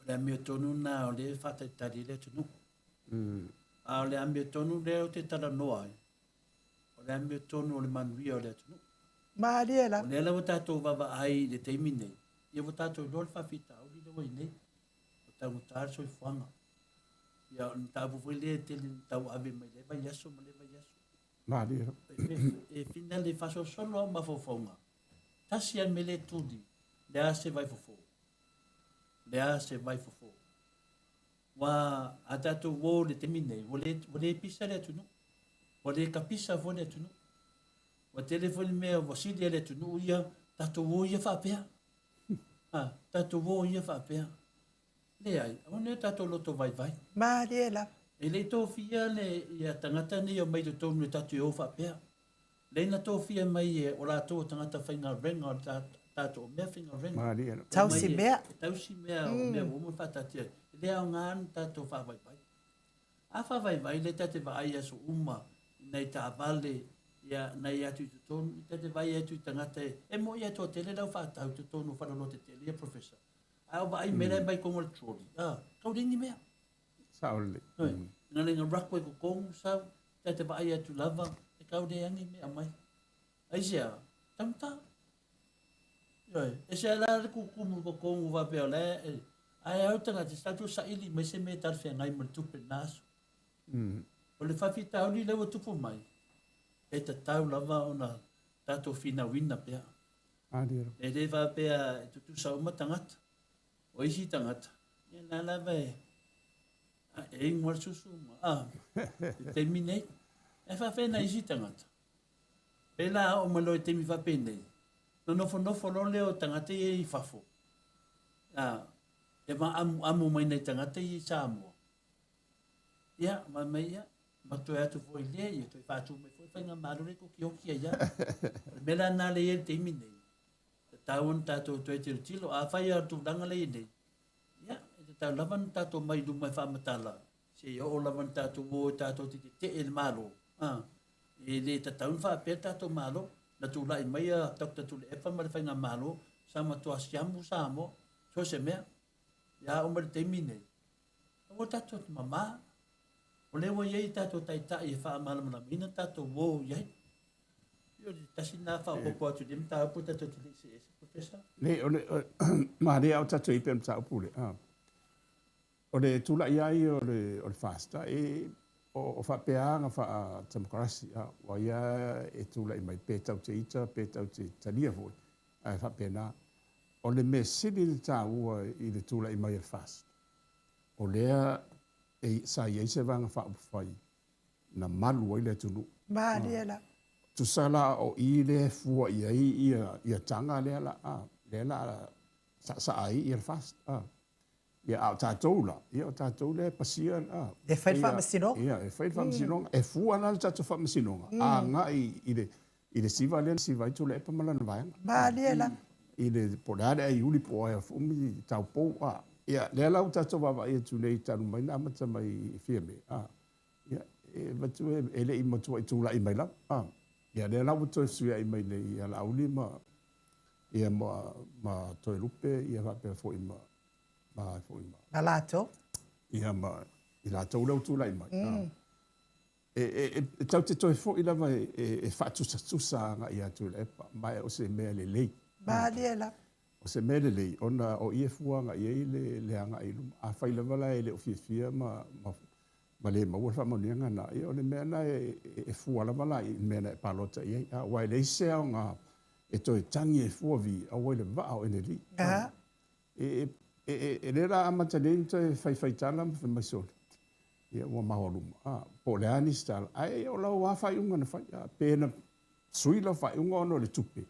le ami o tonu na o le fata tari le tunu. O le ami o tonu le o te tala noa ai. O le ami o tonu o le manuia o le atunu. Mariela. O le ala o tātou wawa ai le teimi nei. Ia o tātou lor whawhita o li lewa i nei. O tau mutāra soi whanga. Ia o tāpu fwoi le te li tau ave mai lewa yaso ma lewa yaso. Mariela. E fina le whaso solo au mawhawhaunga. Tasi an me le tūdi. Le a se vai fofo. Le a se vai fofo. Wa atatu wo le temine wole pisa le tunu wole kapisa vo le tunu wa telefoni me wa sidi le tunu ia tatu wo ia fa pea tatu wo ia fa pea le ai ona tatu loto vai Mariela e le to fia le ia tangata ni o mai to tonu tatu o fa pea le na to fia mai e o la to tangata fainga renga tatu me fainga renga Mariela. Tausi mea o me mo fa tatu le au ngan tato fa vai vai a fa vai le tate vai aso uma nei ta vale ia nei atu ton tate vai atu tangata e mo ia to tele lau fa tau tonu fa no te tele professor au vai mele vai con el troli kau ringi mea Saule. ngale nga rakwe ko kong sa tate vai atu lava e kau de angi mea mai ai sia tamta e se la ku kumu ko kong va pe le ai au tanga te statu sa ili mai se me tar fe ngai mo tupe naso. O le fafi tau li lewa tupu mai. E ta tau lava ona tato fina wina pea. E le va pea e tutu sa uma tangata. O isi tangata. E na lava e ingwar susu ma. Te minei. E fa fe na isi tangata. E la o malo e te mi fa pene. No nofo lo leo tangata e i fafo. E ma amu mai nei tangata i Samoa. Ia, mai ia. Ma toi atu foi le, ia toi whātu me foi whainga marure ko ki hoki ia. Mela nā le e te imi nei. Tāuan tātou toi te rutilo, a whai atu ranga le nei. Ia, e te tau lawan tātou mai du mai whamatala. Se ia o lawan tātou o tātou te e malo. E le tātaun whapea tātou malo, na tu lai mai a Dr. Tule Epa ma le whainga malo, sa matua siamu Samoa, so se mea. Ya o mer temine o tato mama o le wo ye tato tai tai e fa mal na mina tato wo ye yo tasina fa o po tu dim ta pu tato tu se professor Le o le ma le au tato i pem sa pule o le tula ia o le fasta e o fa pea nga fa democracy wa ia e tula i mai pe tau te ita pe tau te tania vo fa pena o le me sili le tā ua i le tūla i mai e fast. O lea e sa i eise vanga wha upawhai na malu ai le tunu. Mariela. Tu sala o i le fua i ai ia tanga lea la sa ai i le fast. Ia au tātou la, ia au tātou le pasia. E whai whamasinonga. Ia, e whai whamasinonga. E fua na le tātou whamasinonga. Nga i le siva lea siva i tūla e pamalana vaianga. Mariela. I le porare ai uli po ai fumi tau po ia le lau tato baba ia tu nei tanu mai na mata mai firme ia e matu e le i matu i tu la i mai la ia le lau to su ai mai nei ia lau li ma Ia ma toi lupe, ia whapea fo ima. Ma fo ima. Na lato. Ia ma, i la tau lau tūlai mai. E tau te toi fo i lava e whatusa nga ia tūla epa. Mai o se mea le lei. Ba liela. O se mea le lei, ona o ia fua nga ia i le anga i luma. A whai lava la e le o fia ma le maua whamonianga na. Ia o le mea na e fua lava la i mea na e palota ia. A wai le isea o ngā e toi tangi e fua vi a wai le vaa o ene li. E le ra amata le toi whaifaitala ma whamaisole. Ia ua maho luma. Po le ani stala. Ai o lau a whai unga na whai. Pēna sui lau whai unga ono le tupe.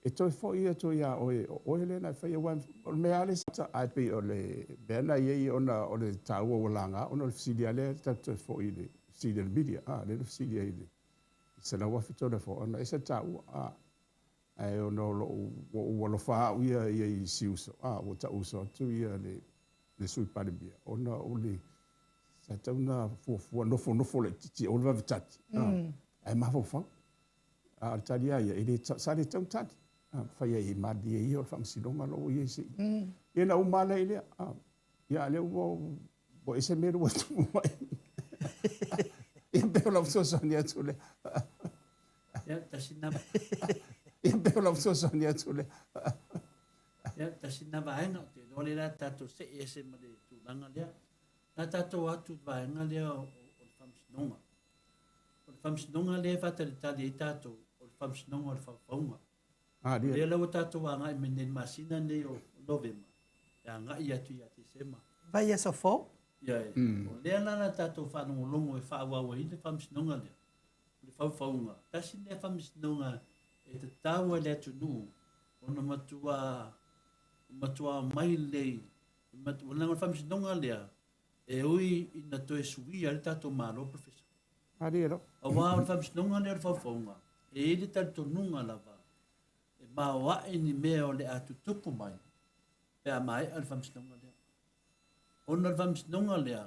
E toi fo ia toi a oe le na whai awan. O le mea ale sata. Ai pe o le bena iei ona o le tāua o langa. Ona le fsili ale toi fo i le fsili le media. Le fsili ai le. Se na wafi tole fo. Ona esa tāua. Ai ona o lo wha ia i si uso. O ta uso atu ia le sui parebia. Ona o le sa tauna fua nofo le titi o le vavitati. Ai mafo fau. A tali ia ele sa le tau tati. Fai ai madi e ia o whamsidonga lo ia si. Ia na umala ile. Ia le o ese mero o tu mai. Ia beo la usosa ni atu le. Ia tasinava. Ia beo la usosa ni atu le. Ia tasinava aina o te nore la tato se ese ma le tūlanga lea. Nā tātou atu vaenga lea o le whamsinonga. O le whamsinonga lea whatare tali e tātou o le whamsinonga o le whawhaunga. Lea lau tātou a ngai menen masina nei o novema. Ia ngai atu i ate sema. Vai e so fo? Ia e. O lea nana tātou whanongolongo e whaawawa i le whamsinonga lea. O le whawhaunga. Tasi lea whamsinonga e te tāua lea tunu. Ona matua mai lei. Ona ngā whamsinonga lea. E ui ina toe sui ale tātou mālo, professor. Ero. A wā o le whamsinonga lea o le whawhaunga. E ele tātou nunga lava. E māua e ni mea o le atu tupu mai. Pea mai a le whamsinonga lea. Ona le whamsinonga lea,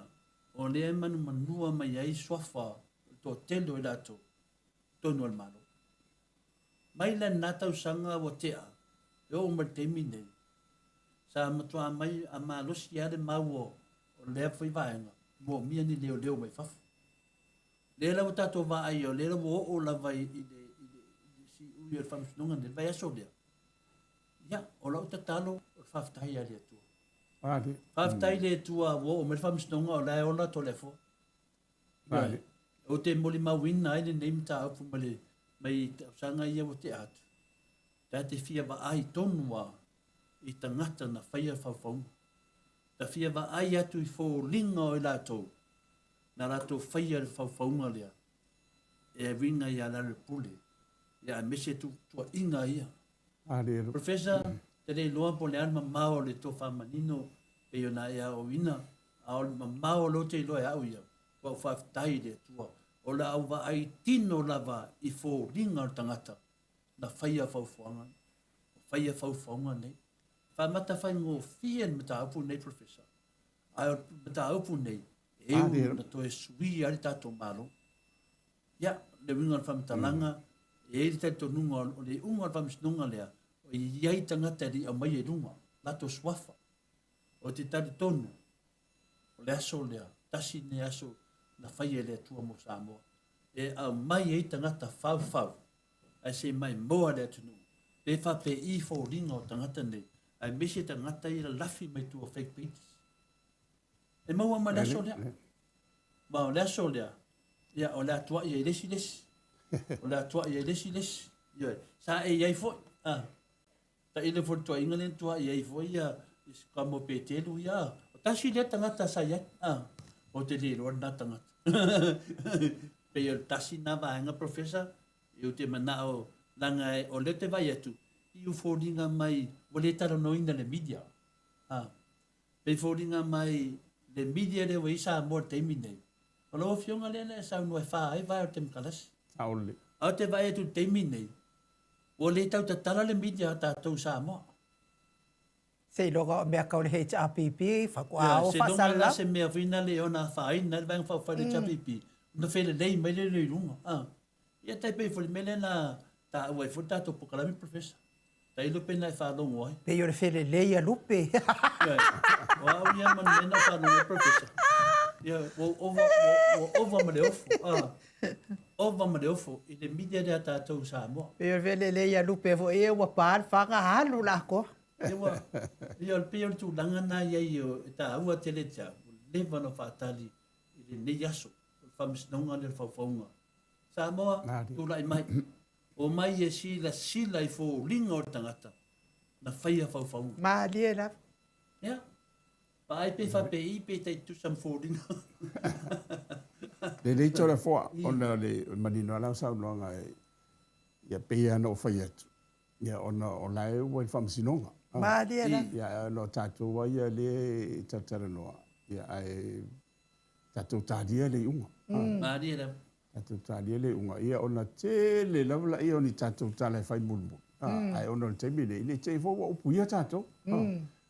o lea manu manua mai ai swafa tō telo e tātou. Tonu al mālo. Mai le nātau sanga o tea. E o umar temi nei. Sa matua mai a mālosi ade mau o lea foi vaenga, mo mia ni leo mai fafu. Lea lau tātou va ai o lea lau o lava i si ui o whamsinonga ne, vai aso lea. Ia, o lau tatalo o whaftahi a lea tua. Whaftahi lea tua o me whamsinonga o lea ola to lefo. O te moli mawina ai le neim tā upu mai sanga ia o te atu. Tā te fia va ai tonua i tangata na whaia whawhaunga. Ta fia va ai atu i fō linga o i lātou. Nā lātou whaia le whawhaunga lea. E winga i a lare pule. Ia mese tua inga ia. Professor, te rei loa po le anma mao le tō whamanino e o nā ea o ina. A o mao lo te loa e au ia. Kua whaftai le tua. O la au va ai tino lava i fō linga o tangata. Na whaia whawhaunga. Whaia whawhaunga nei. Whamata whai ngō whien me tā upu nei, professor. Ai me tā upu nei, e u na to e sui ari tātou mālo. Ia, le winga o whamitalanga, e eri tātou nunga o le unga o whamisinonga lea, o i iai tangata ri au mai e runga, lato swafa, o te tari tonu, o le aso lea, tasi ne aso na whai e lea tua mo Samoa. E au mai e tangata whau, ai se mai moa lea tunu. Le whape i fō ringa o tangata nei, ai mese tangata i la lafi mai tua fake pages. E maua ma le aso lea. Ma o le aso lea. Ia o le atua i e lesi. O le atua i e lesi. Ia, sa e iai fo. Ta ile fo tua inga le tua i e fo ia. Kamo pe telu ia. O tasi lea tangata sa ia. O te lero na tangata. Pe o tasi na vaenga, professor. E o te mana o langa e o le te vai atu. I u fōringa mai, o le taro noina le media. Pe fōringa mai, le media le wa isa mōr teimi nei. O lo fionga le na sa unua wha ai vai o te mkalasi. Aole. Au te vai atu teimi nei. O le tau ta tala le media ta tau sa mō. Se logo mea kau le HRPP, whakua o whasala. Se donga la se mea vina le ona whaai, nai vang whawhare HRPP. No whele lei mai le runga. Ia tai pei fōri mele na ta uai fōta to pokalami, professor. Tai lo pena fa lo ngoi. Pe yo le fele leia lupe. Wow, ia man mena fa lo professor. Ia over ma le ofu. Over ma le ofu i le media de ata tau sa mo. Pe yo le fele leia lupe fo e wa par fanga halu la ko. Ia pe yo tu langa na ia yo ta ua tele tia. Leva no fa tali i le ne yaso. Fams nonga le fa fonga. Sa mo tu lai mai. O mai e sila i fo linga o tangata. Na whaia whauwhau. Ma lia la. Ia. Pa ai pe wha pe i pe tei tu sam fo linga. Le le tōre fōa, ona le manino alau sau noanga e ia pe ana o whai atu. Ia ona o lai ua i whamsinonga. Ma lia la. Ia no tātou wa ia le tatara noa. Ia ai tātou tādia le unga. Ma lia la. Tātou tādia le unga. Ia ona te le lavla ia oni tātou tālai whai mulmu. Ai ona te mine, ile te fō wa upu ia tātou.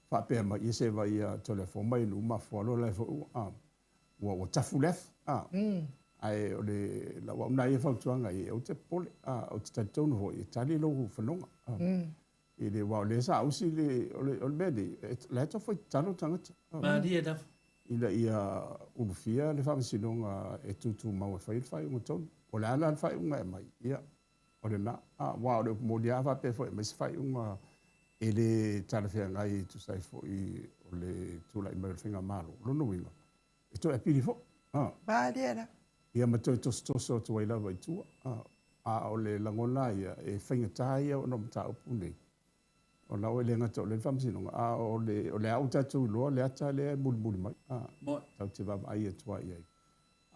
Whapea ma ia se wa ia tole fō mai nu ma whalo lai fō ua. Wa tafu lef. Ai o le la wa una ia whautuanga i o te pole. O te tātou no ho i tali lohu whanonga. I le wa le sa usi le o le mene. Le ta foi talo tangata. Ma lia la. Ina ia ulufia le whamasinonga e tutu mau e whai unga tonu. O le ala whai unga e mai. Ia. O le na. Wa o le mo lia whape fo e mai whai unga e le talawhia ngai tu sai fo i o le tula i mai whinga malo. Lono winga. E to e piri fo. Ma lia la. Ia matoi tostoso tu waila wai tua. O le langona ia e whinga taia o no mta upu nei. O na o le ngata o le whamsinonga. O le au tatu loa le ata le muli mai. Tau te wama ai atua iai.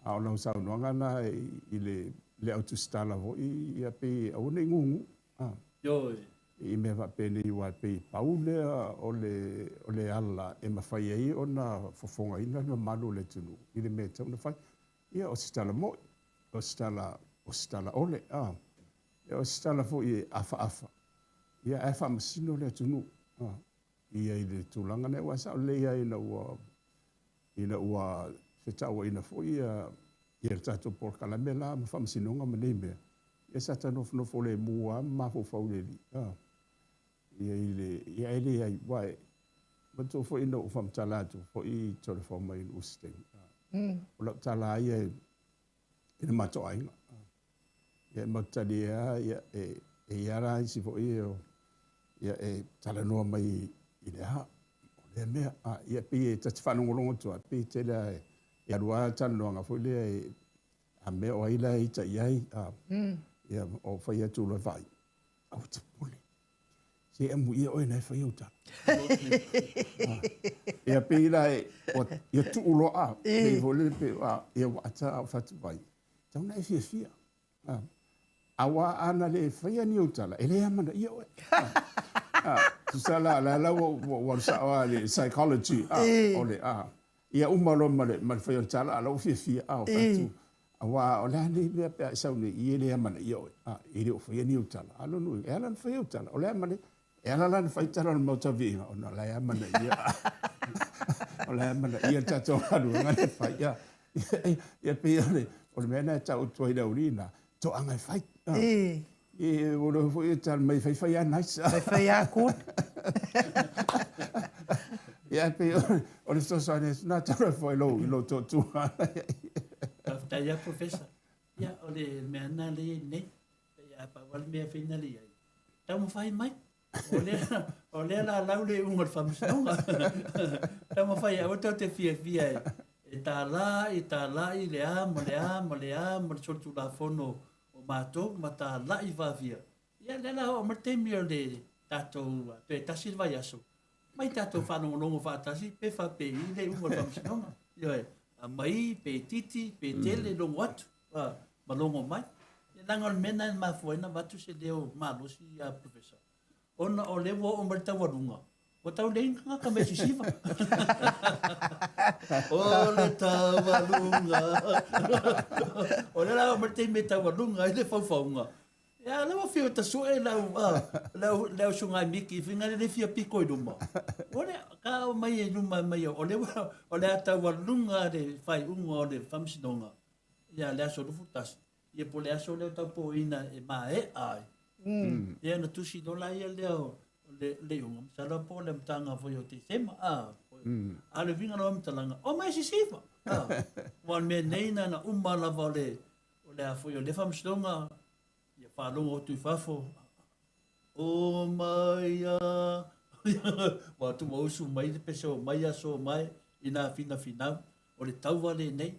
O na usau noanga na i le au tu stala vo i a pe au ne ngungu. Yoi. I me va pene i wa pe paule o le ala e mawhai ai o na fofonga ina na malu le tunu. I le me tau na whai. Ia o stala moi. O stala ole. O stala fo i afa. Ia e whamasino le tunu. Ia i le tūlanga ne wa sao leia ina ua whetaua ina fo ia le tātou por kalamela ma whamasinonga ma nei mea. Ia sa tanofo le mua ma fo fauleli. Ia ele ai wae. Mato fo ina u whamtalatu fo i tore fo mai in usteng. O lau tala ia ina mato ainga. Ia matali ia e iara isi fo ia e tala noa mai i le ha. O le mea. Ia pi e tati whanongolongo tua. Pi te lea ia rua tala noa ngafo lea a mea o aila i ta iai. Ia o whai atu la vai. Au te pule. Se emu ia oe nei whai uta. Ia pe ila ia tu ulo a. Pei vole pe ia wata au fatu vai. Tau nei fia. Awa ana le whai ni utala. Ele amana ia oe. Tu sala la wa sa le psychology. Ole ia umalo male whai utala ala fia au fatu. Awa o le ni be pe sa ni ia le amana ia oe. Ele o whai ni utala. Alo nu e ala whai utala. Ole amana e ala lan fai tara no mauta vinga o na lai amana ia. O lai amana ia tato anu ngane fai ia. Ia pe ole o le mena tau toi da urina to anga fai. E o lo foi tal mai fai a nice. Fai a kut. Ia pe o le sto sa na tara foi lo to tu. Ta ia professor. Ia o le mena le ne. Ia pa wal me fina le. Tau mo fai mai. O le la laule unga whamsinonga. Tama whai au tau te fia e tā la i le a, mo le sotu la whono o mātou, ma tā la i whawhia. Ia le la o martemi o le tātou, te tasi vai aso. Mai tātou whanongonongo whātasi, pe whape i le unga whamsinonga. Ioe, a mai, pe titi, pe tele, longo atu, ma longo mai. Ia langon mena ma fuena watu se leo malosi a professor. Ona o lewo o marita warunga. O tau lenga ka me sisiva. O le tawarunga. O le la o marita me tawarunga, i le whauwhaunga. Ia, lewa whio ta sue lau sungai miki, whingare le whia piko i ruma. O le, ka o mai e ruma mai o lewa, o le tawarunga le whai unga o le whamsinonga. Ia, le aso rufu tasi. Ia po le aso leo tau po ina e maa e ai. Ia na tusi no la ia leo le unga sala po le mtanga fo yo te sema ale vinga no mtalanga o mai sisifa wan me neina na umala vale o le fo yo le fam stonga ya fa longo tu fafo o mai ya wa tu mo su mai de peso mai ya so mai ina fina o le tau vale nei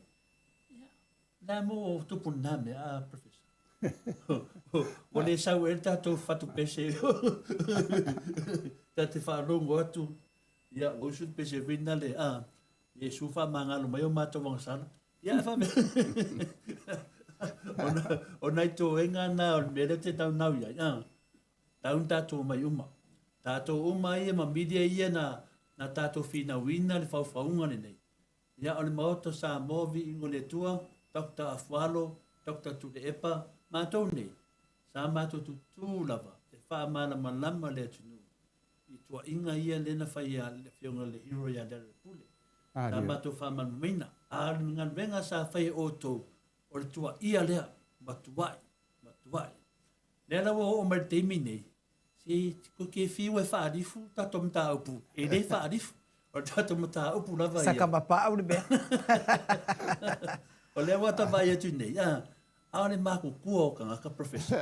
na mo tu punna me professor o le sau e tatou fatu pese ta te whaalongo atu ia o su pese vina le e su wha mangalo mai o mato wang sana ia wha me o nai tō enga na o mele te tau nau ia taun tatou mai uma tatou uma ia ma media ia na tatou whina wina le whauwhaunga le nei ia o le maoto sa movi ingo le tua Dr. Afualo Dr. Tude Epa mātou nei, sa mātou tutu lava, e wha malama le atunu. I tua inga ia lena whai a le whionga le hero ia lera pule. Sa mātou wha malamaina. A ngan venga sa whai o tō, o le tua ia lea, matuai. Lera o mai teimi nei, si ko ke whiu e whaarifu, tato mta upu. E rei whaarifu, o tato mta upu lava ia. Saka mapa au le bea. O lea wata vai atu nei, aore mako kua o ka ngaka professor.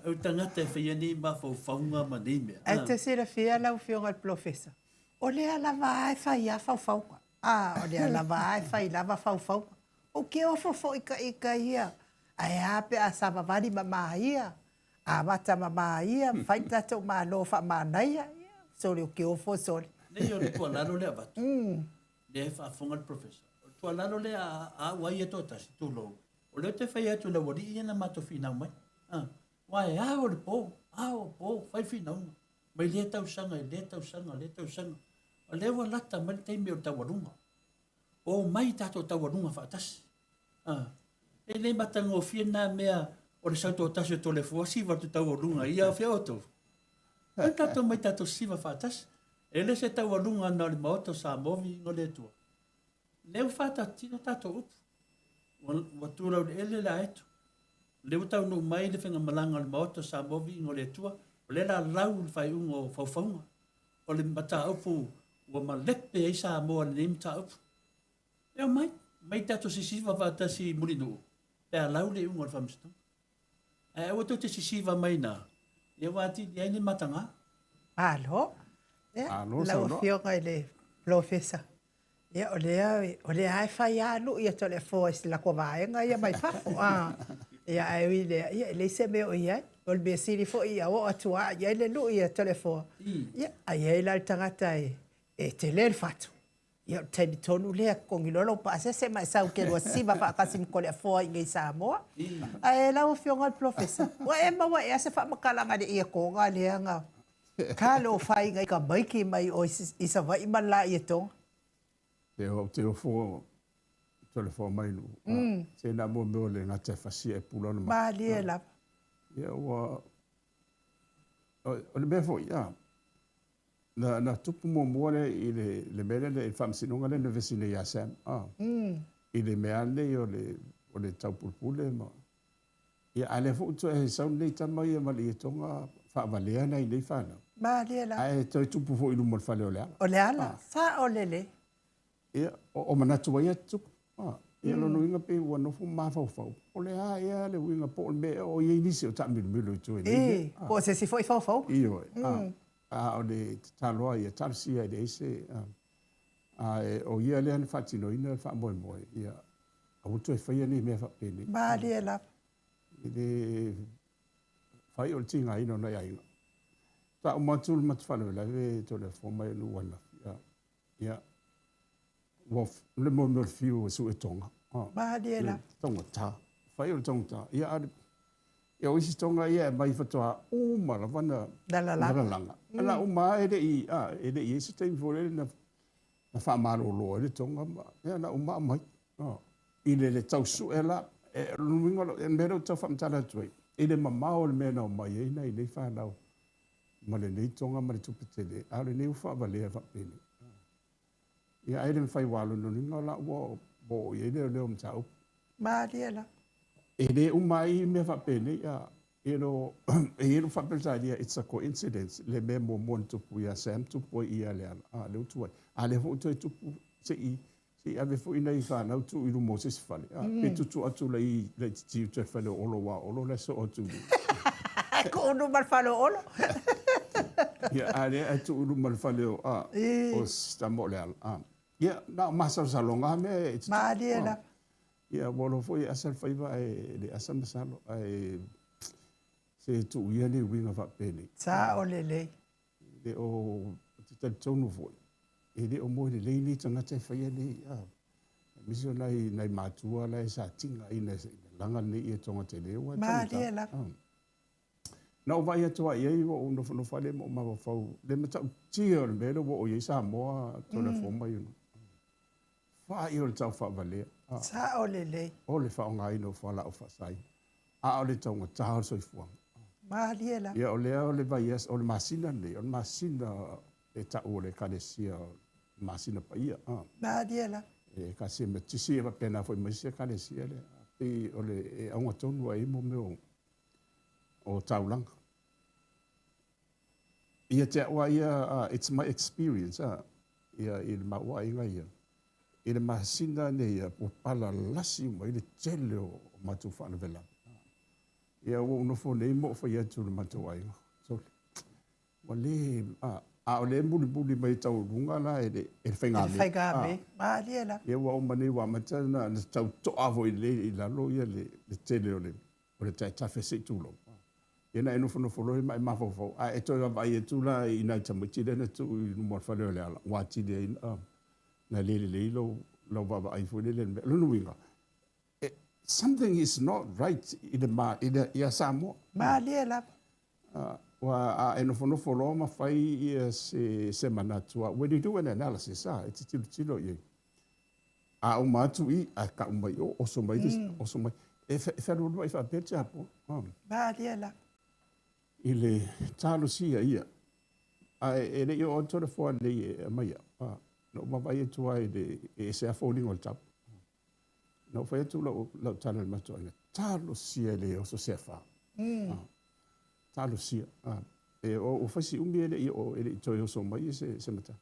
O tangata e whaia ni ma whaunga ma nei mea. E te sira whia lau whionga al professor. O lea lava ai whaia whauwhaunga. O lea lava ai whai lava whauwhaunga. O ke o whawhau ika ia. Ai ape a sa wavari ma maa ia. A mata ma maa ia. Whai tatou maa lo wha maa naia. Sori o ke o fo sori. Nei o le tua lalo lea batu. Lea whafunga al professor. O tua lalo lea a wai e tō tasi tū lou. O leo te whai atu la wari ia na mato whinau mai. Wai, o le pō, whai whinau. Mai le tau sanga. O leo wa lata mai teimi o tawarunga. O mai tato tawarunga whaatasi. E le matanga o whina mea o le sauto o tasi o tole fua siwa tu tawarunga ia o whiaoto. E tato mai tato siwa whaatasi. E le se tawarunga na le maoto sa movi ngo le tua. Leo whaatati tato upu. Wa tūrau le ele la etu. Le utau no mai le whenga malanga le maoto sa movi ingo le tua. O le la lau le whai ungo whauwhaunga. O le mata upu wa malepe e sa moa le mta upu. Leo mai tato sisiva whatasi murinu. Pea lau le ungo le whamsito. E wato te sisiva mai na. E wati e ni matanga. Alo. Lau whionga le professor. Ia o le ai whai anu ia tole fo isi la kua vaenga ia mai whafo. Ia ai ia le se meo ia. O le mea siri fo ia o atua ia le lu ia tole fo. Ia ai ai la tangata e te le fatu. Ia teni tonu lea kongilolo pa se mai sau ke rua siva wha akasim kole a fo i ngai Samoa. Ai la o whionga al professor. Wa e mawa e ase wha makalanga de ia konga lea nga. Ka lo whai ngai ka maiki mai o isa wa imala ia tonga. Te o fo tole fo mai nu. Se na mo me le nga te fasi e pulona ma. Ma le la. Ia wa o le befo ia. Na tupu mo mo le le mele le fam sinunga le vesine ya sam. I le meale o le tau pulpule ma. Ia ale fo to e sa nei tama ia ma le tonga fa valea nei nei fa na. Ma le la. Ai to tupu fo i lu mo fa le ole. O le ala. Sa o le le. Ia o manatu ia tu. Ia lo no inga pe wa no fu ma fa fa. O le ia le winga po me o ye ni se o ta mi lo tu e. Po se si foi fa fa. Io. O le taloa ia tarsia de ese o ia le an fatino ina fa mo mo ia. O tu e fa ia ni me fa pe ni. Ma le la. Ide fai o tinga ino na ia. Ta o matul mat fa le ve to le fo mai lu wana. Ia. Wof le mo no fiu su e tonga. Ma le la. Tonga ta. Fai o tonga ta. Ia ia o isi tonga ia mai fatoa o mara wana langa. Ala o mai ele i ese tem for ele na fa maro lo ele tonga ma. Ia na o mai. Ile le tau su ela lumingo en mero tau fa mtala tui. Ile mama o le mena o mai e nei nei fa nau. Ma le nei tonga ma le tupitele. Ale nei ufa valea fa pene. Ia aile me fai walo no ninga la wo bo ye le mtau. Ma le la. E le umai me fa pene ia you know, it's a coincidence. Le me mo mon tupu ia Sam tupu ia le ala. Le utu ai. Le ho tu tupu se ave fo ina I whanau tu I lu Moses fale. Pe tutu atu le tiu te fale olo wa olo le so atu. Ko unu mal falo olo. Ia ale atu ulu mal fale o stamo le ala. Ia na masa salonga me. Ma diela. Ia bolo foi asal faiva le asal masalo se tu ia le winga va pele. Sa o lele. Le o te tonu foi. E le o mo le ni tanga te faia le misio nai matua la sa tinga ina langa ni e tonga te le wa. Ma diela. Na o vai atua ia o no fale mo ma fau le mata tio le melo o ia sa mo to le forma io. Fa io le tau fa vale. Sa o lele. O le fa ngai no fa la o fa sai. O le tonga tau so fu. Ma diela. Ia o le vai o le masina le o le masina e ta o le kalesia masina pa ia. Ma diela. E ka se me tisi e pena foi mas se kalesia le. E o le e a un tonu ai mo me o taulanga. Ia te wa ia it's my experience ia I le maua inga ia. I le masina ne ia po pala lasi mo I le tele o matu whana vela. Ia o no fo nei mo fa ia tu le matu ai. So wa le o le muli mai tau runga la e le whainga me. Whainga me. Ma diela. Ia wa o mani wa matana na tau to avo I le lo ia le tele o le tai tafe se tulo. Ia na no fo lo mai mafo. E to vai e tu la I na tamiti le na tu no mo fa le ala. Wa ti de na le lo baba ai fo le lo no winga. Something is not right in the ia samo. Ma diela. Wa no fo lo ma fai ia se manatua. When you do an analysis, it's tilo ye. O matu I a ka mai o so mai o so mai. E fa no vai fa pecha po. Ma diela. Ile talo sia ia. E le o to the for le mai. No ma vai tu ai de se affolding on top. No foi tu lo talo ma to. Talo sia le o so se fa. Talo sia. E o fasi umbi le o ele to yo so mai se mata.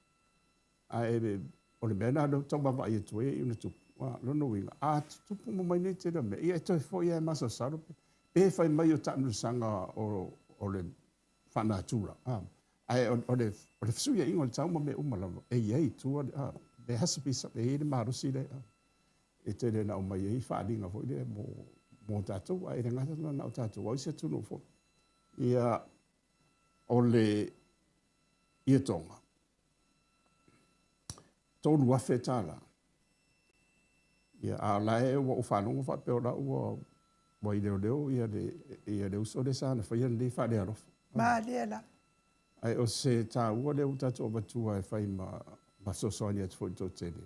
E o le mena no to ma vai tu e no tu. Lo no winga. Tu mo mai ne te me. E to foi e ma so saro. E fai mai o tanu sanga o le whana tura. O le whasuia ingo le tauma me umalama. Ei, tua, there has to be something, e le marusi le. E te le na o mai ei whaalinga fo le mo tātou, e le ngata na o tātou, au se tunu fo. Ia o le ia tonga. Tōnu wafe tāla. Ia a lae wa o whanonga whapeo la ua wa I leo ia le uso le sana fa ia le fa le aro. Ma diela. Ai o se ta ua le uta to batua e fai ma so so ni at fo to tele.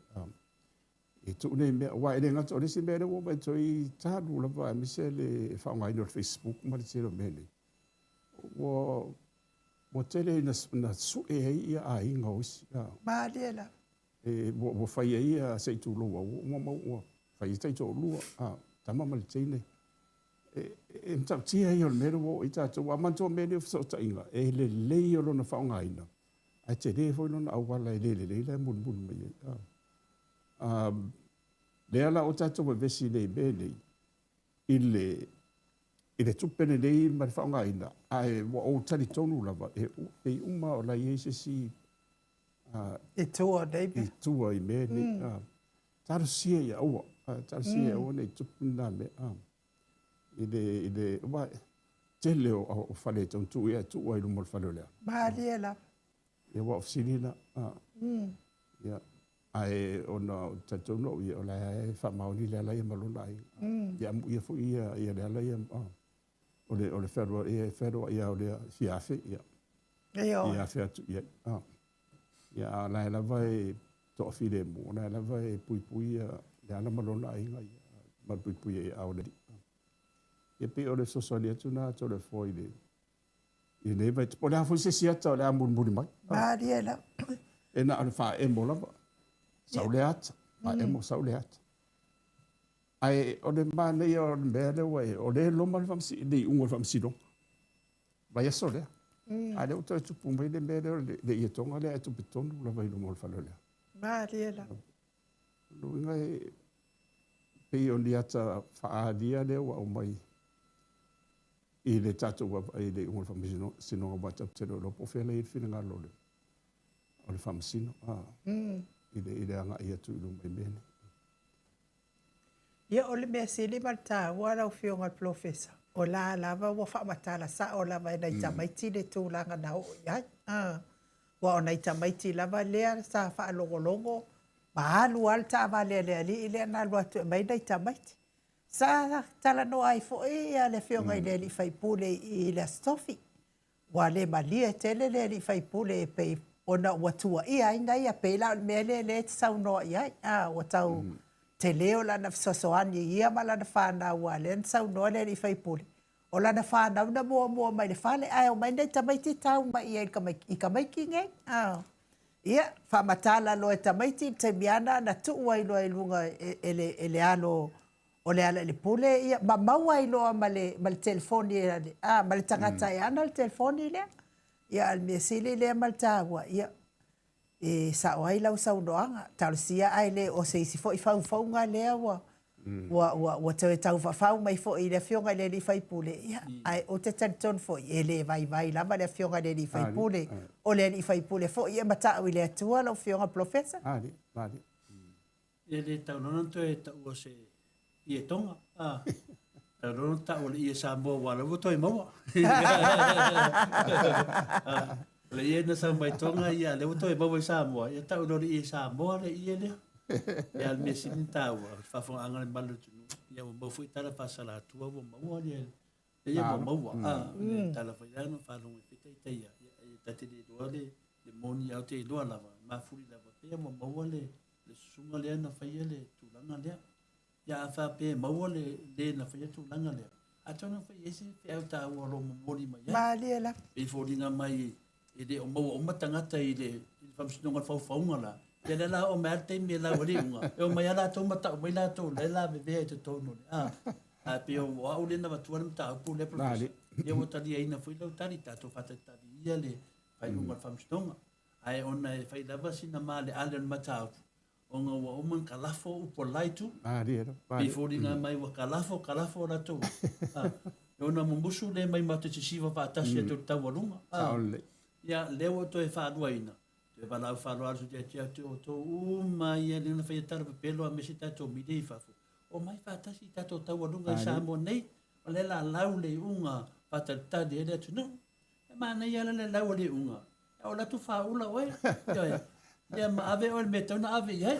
E tu ne me wa ele ngato le se me le wo ba to I ta lu la ba mi se le fa ngai no Facebook ma le se lo me le. Wo tele na su e ia a inga os. Ma diela. E wo fai ia se tu lo wo fai te to lu tama mal tene. E mta tia I o mero o I tātou a mantua mero so ta inga e le o lona whaonga ina a te le foi lona au wala e le mun mai le ala o tātou e vesi nei mene I le tupene nei ma le whaonga ina a e wa o tari tonu lava e uma o la I si E tua David I tua I mene tāru sia ia ua tāru sia ia ua nei tupina me ile wa tele o fale tu ia tu ai no fale le ma diela e wa oficina ia ai ona tatu no ia la fa mauni le la ia maluna ia ia fu ia le ia o le ferro ia o le fiafe ia ia fe ia ia la vai to file mo la vai pui ia la maluna ia ma pui ia o le e pe o le sosolia tuna to le foile e ne vai po la fo se sia to la mun mai ma diela e na al fa e mo la sauleat ma e mo sauleat ai o le mane o le mele o le lo mal fam si di un fam si do Vai aso lea. A leo toi tupu mai le mea leo le ia tonga lea e tupi tonu la vai lumo le whalo lea. Mariela. Luinga e pei o li ata whaadia leo au mai i le tatou wa i le unga le whamasino sinonga wa tap tero lo po fele i whina ngā lole. O le whamasino. I le anga i atu i lumo i mene. Ia o le mea sili malta wala o fionga profesa. O la lava wa whaamatala sa o lava e nei tamaiti le tūlanga na o iai. Wa o nei tamaiti lava lea sa whaalongolongo. Maalu alta ma lea li i lea nalua tu e mai nei tamaiti. Sa tala no ai fo e a le fionga i lea li whaipule i le stofi. Wa le malia tele lea li whaipule e pei ona watua i ai nei a peila o mea le te sau noa iai. Wa tau... te leo lana fisosoani ia ma lana whanau a le sau noa le i whaipule. O lana whanau na mua mai le whale, ai o mai nei tamaiti tau mai ia i kamaiki ngai. Ia, whamatala lo e tamaiti te miana na tuua i loa i lunga e le alo o le ala le pule. Ia, ma maua i loa ma le telefoni, ma le tangata e ana le telefoni lea. Ia, al mea sili lea ma le tāua. Ia, e sa o ai lau sau noanga tausia ai le o se isi fo i fau nga lea wa te tau fau mai fo i le fionga le li fai pule ai o te tanton fo i le vai lava le fionga le li fai pule o le li fai pule fo i mata o le atua lo fionga professor ali le tau non to e tau o se i e tonga tau non tau le i e sa mo wala wo toi mo le ia na sa mai tonga ia le to e bawa Samoa ia tau no i Samoa le ia le ia me sin tau fa fo anga le malu ia mo fu tala fa sala tua mo mo ia mo tala fa ia no fa no te ia tati de do le moni au te do lava ma fu lava ia mo le sunga le na fa ia le tu langa le ia fa pe mo le na fa ia tu langa le atona fa ia si pe au ta o lo mo mai ma le la e fo dinga mai e de o mau o matangata i le whamsinonga whauwhaunga la. Te le la o mea te me la wari unga. E o mai ala tau mata o mai la tau le la me vea i te tono. Pe o au le na watua na mta au le professor. E o tali aina fui lau tari tato whata tari ia le whai unga whamsinonga. Ai ona e whai lava sina maa le ale na mata au. O ngā wa oman kalafo upo laitu. Pe fōringa mai wa kalafo la tau. E ona mumusu le mai mata te siwa whaatasi e tau warunga. Ia leo to e whaarua ina. Te walau whaarua asu te atia te o tō mai ia lena whai tara pepelo a mesi tato midei whafu. O mai whaatasi tato tawarunga i Samoa nei, o le la lau le unga whatatadi e le atu no. E mana ia le lau le unga. O la tu whaula oe. Ia ma ave o le me tauna ave ia.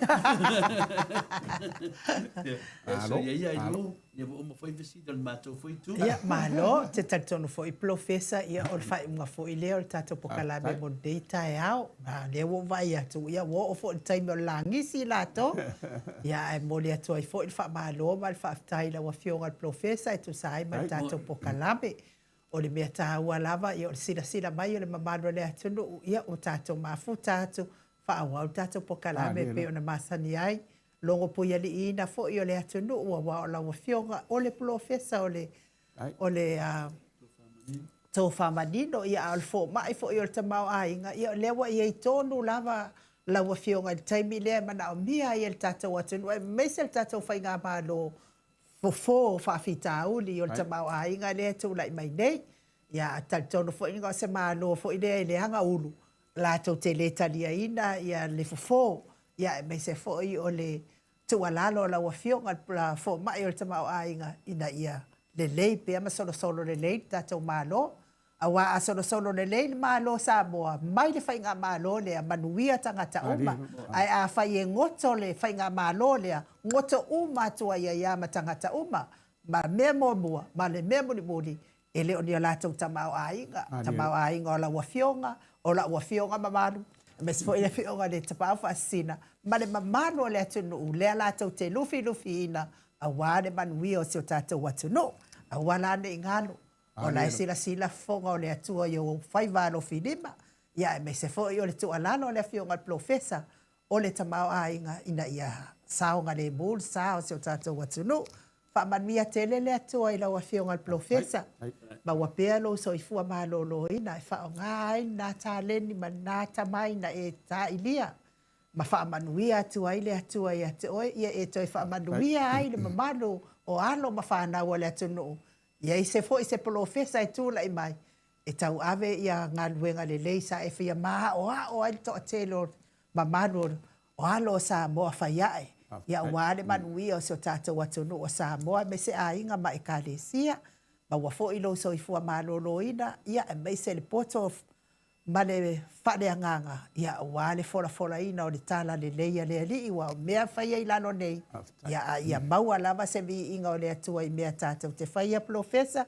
So ia i lo, ia o mo foi vesi del mato foi tu. Ia malo te tatono foi professor ia o fai unha foi leo tato pokalabe mo data e ao. Na le wo vai atu ia wo o foi time o langi si lato. Ia e mo le atu ai foi fa malo mal fa tai la wa fionga professor e tu sai ma tato pokalabe. O le mea tāua lava ia o sila mai o le mamalo le atu no ia o tato mafu tato. Whaawau tato pokalabe pe o na masani ai. Longo pui ali ina fo i o le atunu ua wa o lawa fionga o le profesa o le tau whamanino ia al fo mai fo i o le tamau ainga. Ia lewa i ei tonu lawa fionga i taimi lea mana o mia i el tato atunu. E meise el tato whai ngā malo fo whaafita uli i o le tamau ainga lea tu lai mai nei. Ia tal tonu fo inga o se malo fo i lea i le hanga ulu. La tau te le talia ina ia le fofo ia me se fo i o le tualalo la wafionga la fo mai o le tamau ainga ina ia le lei pe ama solo le lei tatou malo awa a solo le lei malo Samoa mai le whainga malo le manuia tangata uma ai a whai e ngoto le whainga malo le ngoto uma tua ia ma tangata uma ma memo mua ma le memo ni muli e leo ni o latou tamau ainga o la wafionga o la wafionga mamalu. Mes fo ile fionga le tapau fasina. Ma le mamalu le atunu le la tau te lufi ina a wale manuia o se o tatou atunu. A wala ne ingalo. O la sila fonga o le atua yo fai valo filima. Ia me se fo i le tu alalo le fionga professor o le tamau ainga ina ia saonga le mul sao se o tatou atunu. whaamanuia tele le atua i lau awhionga al profesa. Ma wapea lo soifua malolo ina e whaonga ai nā tāleni ma nā tamai na e tā ilia. Ma whaamanuia atua i le atua i ate oe, ia e toi whaamanuia ai le mamalo o alo ma whanau le atu noo. Ia i se fo i se profesa e tūla i mai. E tau ave ia ngā luenga le leisa e whia maa o ai to a telo mamalo o alo sa moa whaiae. Ia wale manuia o se o tātou atu noo o sa moa me se a inga ma e ka le sia. Ma wafo i lo soifua malolo ina, ia e mei se le poto ma le whare anganga. Ia wale fola ina o le tala le leia le ali, wa o mea whaia i lalo nei. Ia maua lava se vi inga o le atua i mea tātou te whaia profesa,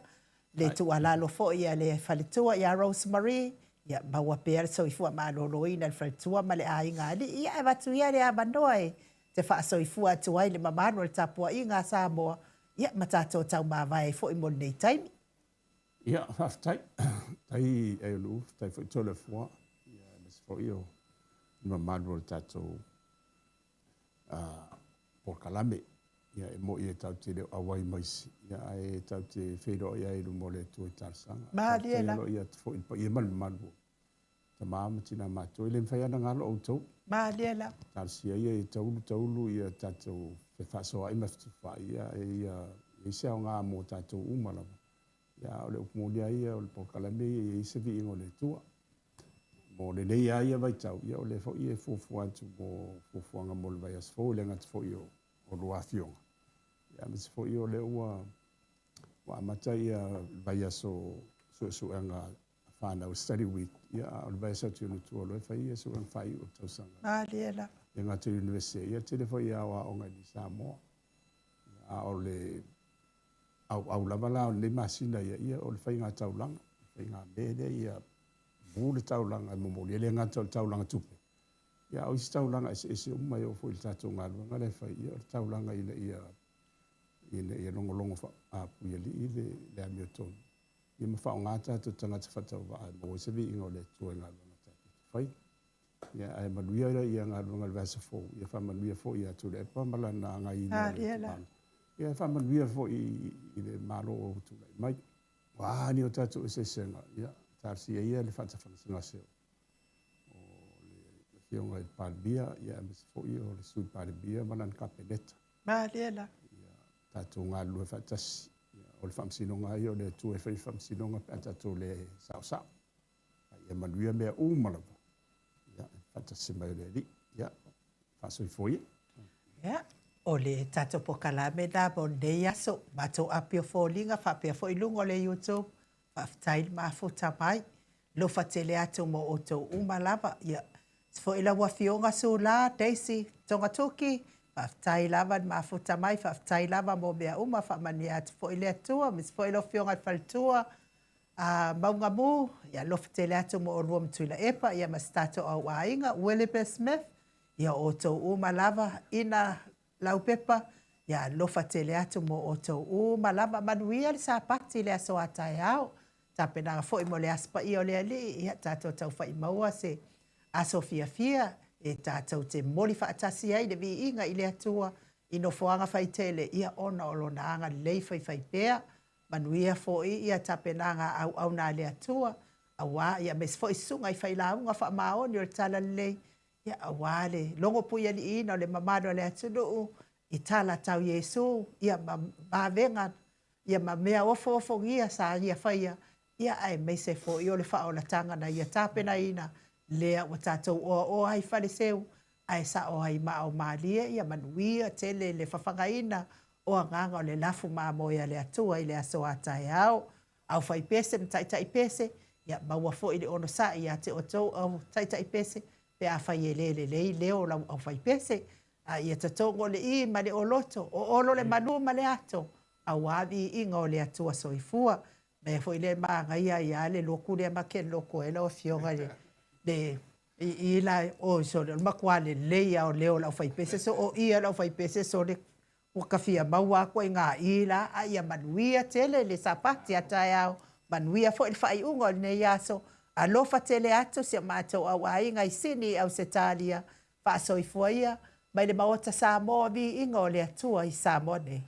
le tua lalo fo ia le whaletua ia Rosemary, ia maua pēr soifua malolo ina le whaletua ma le a inga ali, ia e watu ia le abanoa e te wha soifua atua i le mamano le tapua inga Samoa. Ia, matato tau mawai fo i mo nei taimi. Ia, whaftai. Tai e ulu, tai fo i tole fua. Ia, nes fo i o ma madro tatou por kalame. Ia, e mo i e tau te leo awai maisi. Ia, e tau te whero ia e lumo le tui tarsanga. Maria la. Ia, fo i pa i e manu madro. Ta maama tina mato. Ile mwhaiana ngalo o tau. Maria la. Tarsia ia e taulu ia tatou pe whasoa i mawhitu wha ia e se o ngā mō tātou umalawa. Ia o le ukumolia ia o le pokalame ia i se vi ingo le tua. Mō le nei ia vai tau ia o le fo i e fōfua atu mō fōfuanga mō le vai as fō le ngati fo i o rua fionga. Ia me se fo i o le ua amata ia vai aso suenga whanau study week. Ia o le vai asa tionu tua loe whai ia suenga whai o tausanga. Maria E ngā te universite, ia te lefa i awa o ngai ni Samoa. A o le au lava la o le masina ia o le whai ngā taulanga. Whai ngā mele ia mū le taulanga e momoli, le ngā taulanga tupe. Ia o isi taulanga ese umai o fo i tātou ngā luanga le whai ia o le taulanga ia longolongo a puia li i le amiotonu. Ia ma whao ngā tātou tangata whatau wa ai mo se vi inga o le tua ngā luanga tātou whai. Ia ai manuia ia ngā runga vasa fo ia fa manuia fo ia tu le pa mala na nga ina ia fa manuia fo i le malo o tu le mai wa ni o tatu se senga ia tarsi ia le fata fa senga se o le fionga i palbia ia mes fo ia o le sui palbia manan kapeleta Maria ia tatu ngā lua fatas o le famsinonga ia o le tu e famsinonga pa tatu le sa ia manuia mea umala Ata se mai le li, ia, fasoi foi. Ia, o le tato po kalame na mo nei aso, mato apio fo linga, whapea fo ilungo le YouTube, whaftail mafo tamai, lo fatele ato mo o tau umalava, ia, fo ila wafionga su la, Daisy, tonga toki, whaftail lava mafo tamai, whaftail lava mo mea uma, whamani atu fo ile atua, mis fo ilo fionga faltua, maunga mu, ia lofa tele atu mo o rua mtuila epa, ia mastato au ainga, Elizabeth Smith, ia o tau uma lava ina laupepa, ia lofa tele atu mo o tau uma lava, manuia li sa pati le aso atai au, tapenanga fo mo le aspa i o le ali, ia tato tau fai maua se aso fia, e tato te moli fa atasi ai, de vi inga i le atua, ino foanga fai tele, ia ona o lona anga lei fai pea, manuia fo ia tapenanga au na le atua awa ia mes fo sunga I failaunga fa maoni o tala le ia awa le longo puia li ina le mamado le atu I tala tau Yesu ia ma venga ia ma mea ofo ia sa ia faia ia ai me se fo I o le fa o la tanga na ia tapena ina le o tatou o ai fariseu ai sa o ai ma o malia ia manuia tele le fafangaina o nganga o le lafu mamoia le atua I le aso atai au fai pese mtai pese ia maua fo I le ono sa ia te o tau au tai pese pe a fai le leo la au fai pese a ia tatongo le I ma le oloto o olo le manu ma le ato au avi inga o le atua soifua me fo I le maanga ia le loku le make loko e lo fionga le I la o so le makwale le ia o leo la fai pese so o ia la fai pese so le o kafia maua ko ngā ila a ia manuia tele le sapati atai au manuia fo il fai ungo ne yaso a lofa tele ato se mato au ai ngai sini au setalia fa soifoia mai le maota Samoa vi ingo le atua I Samoa ne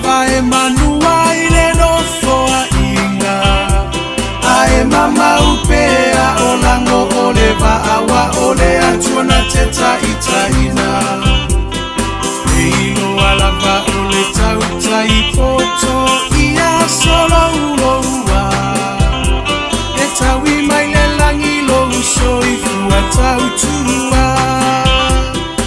Pae manua ile no foa inga. Ae mama upea o lango ole va awa ole atuana teta itai.